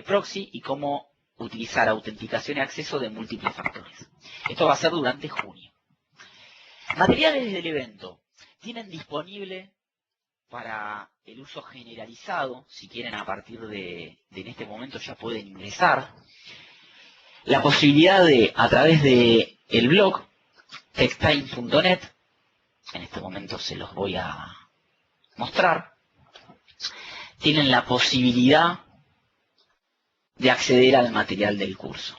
Proxy y cómo utilizar autenticación y acceso de múltiples factores. Esto va a ser durante junio. Materiales del evento. Tienen disponible para el uso generalizado, si quieren a partir de en este momento ya pueden ingresar, la posibilidad de, a través de el blog techtime.net, en este momento se los voy a mostrar, tienen la posibilidad de acceder al material del curso.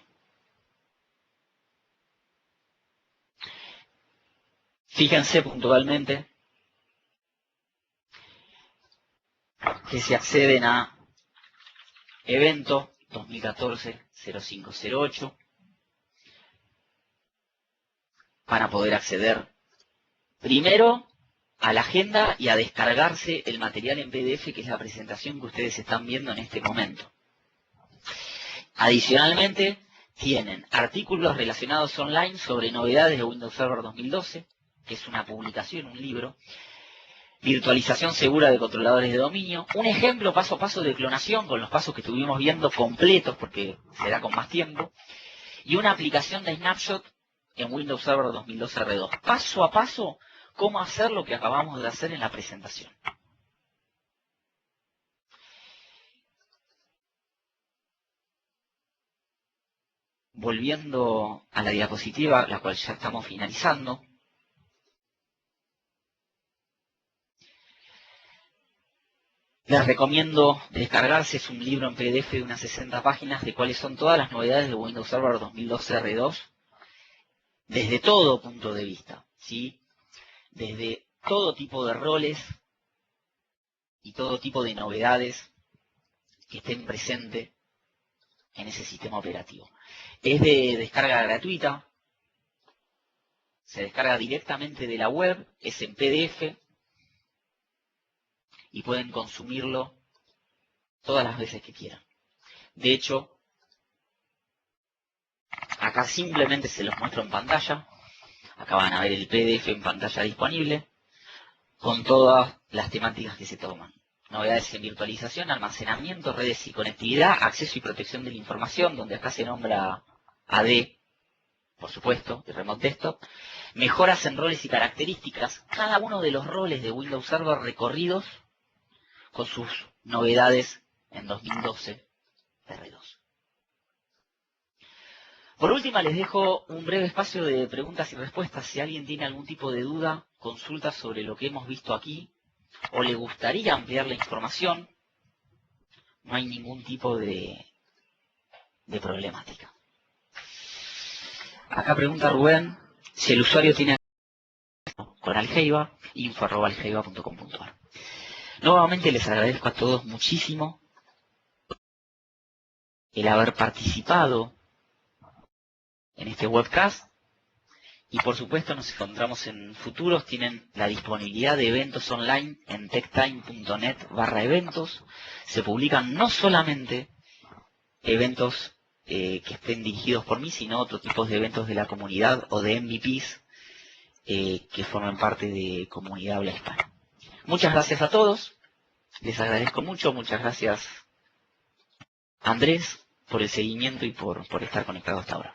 Fíjense puntualmente que si acceden a evento 2014-0508, van a poder acceder primero a la agenda y a descargarse el material en PDF, que es la presentación que ustedes están viendo en este momento. Adicionalmente, tienen artículos relacionados online sobre novedades de Windows Server 2012, que es una publicación, un libro, virtualización segura de controladores de dominio, un ejemplo paso a paso de clonación con los pasos que estuvimos viendo completos porque será con más tiempo, y una aplicación de snapshot en Windows Server 2012 R2. Paso a paso, cómo hacer lo que acabamos de hacer en la presentación. Volviendo a la diapositiva, la cual ya estamos finalizando. Les recomiendo descargarse, es un libro en PDF de unas 60 páginas de cuáles son todas las novedades de Windows Server 2012 R2 desde todo punto de vista, ¿sí? Desde todo tipo de roles y todo tipo de novedades que estén presentes en ese sistema operativo. Es de descarga gratuita, se descarga directamente de la web, es en PDF y pueden consumirlo todas las veces que quieran. De hecho, acá simplemente se los muestro en pantalla. Acá van a ver el PDF en pantalla disponible con todas las temáticas que se toman. Novedades en virtualización, almacenamiento, redes y conectividad, acceso y protección de la información, donde acá se nombra AD, por supuesto, y Remote Desktop. Mejoras en roles y características, cada uno de los roles de Windows Server recorridos con sus novedades en 2012 R2. Por último, les dejo un breve espacio de preguntas y respuestas. Si alguien tiene algún tipo de duda, consulta sobre lo que hemos visto aquí, o le gustaría ampliar la información, no hay ningún tipo de problemática. Acá pregunta Rubén si el usuario tiene con Aljeiba, info@aljeiba.com.ar. Nuevamente les agradezco a todos muchísimo el haber participado en este webcast. Y por supuesto nos encontramos en futuros, tienen la disponibilidad de eventos online en techtime.net/eventos. Se publican no solamente eventos que estén dirigidos por mí, sino otros tipos de eventos de la comunidad o de MVPs que forman parte de Comunidad Habla Hispana. Muchas gracias a todos, les agradezco mucho, muchas gracias Andrés por el seguimiento y por estar conectado hasta ahora.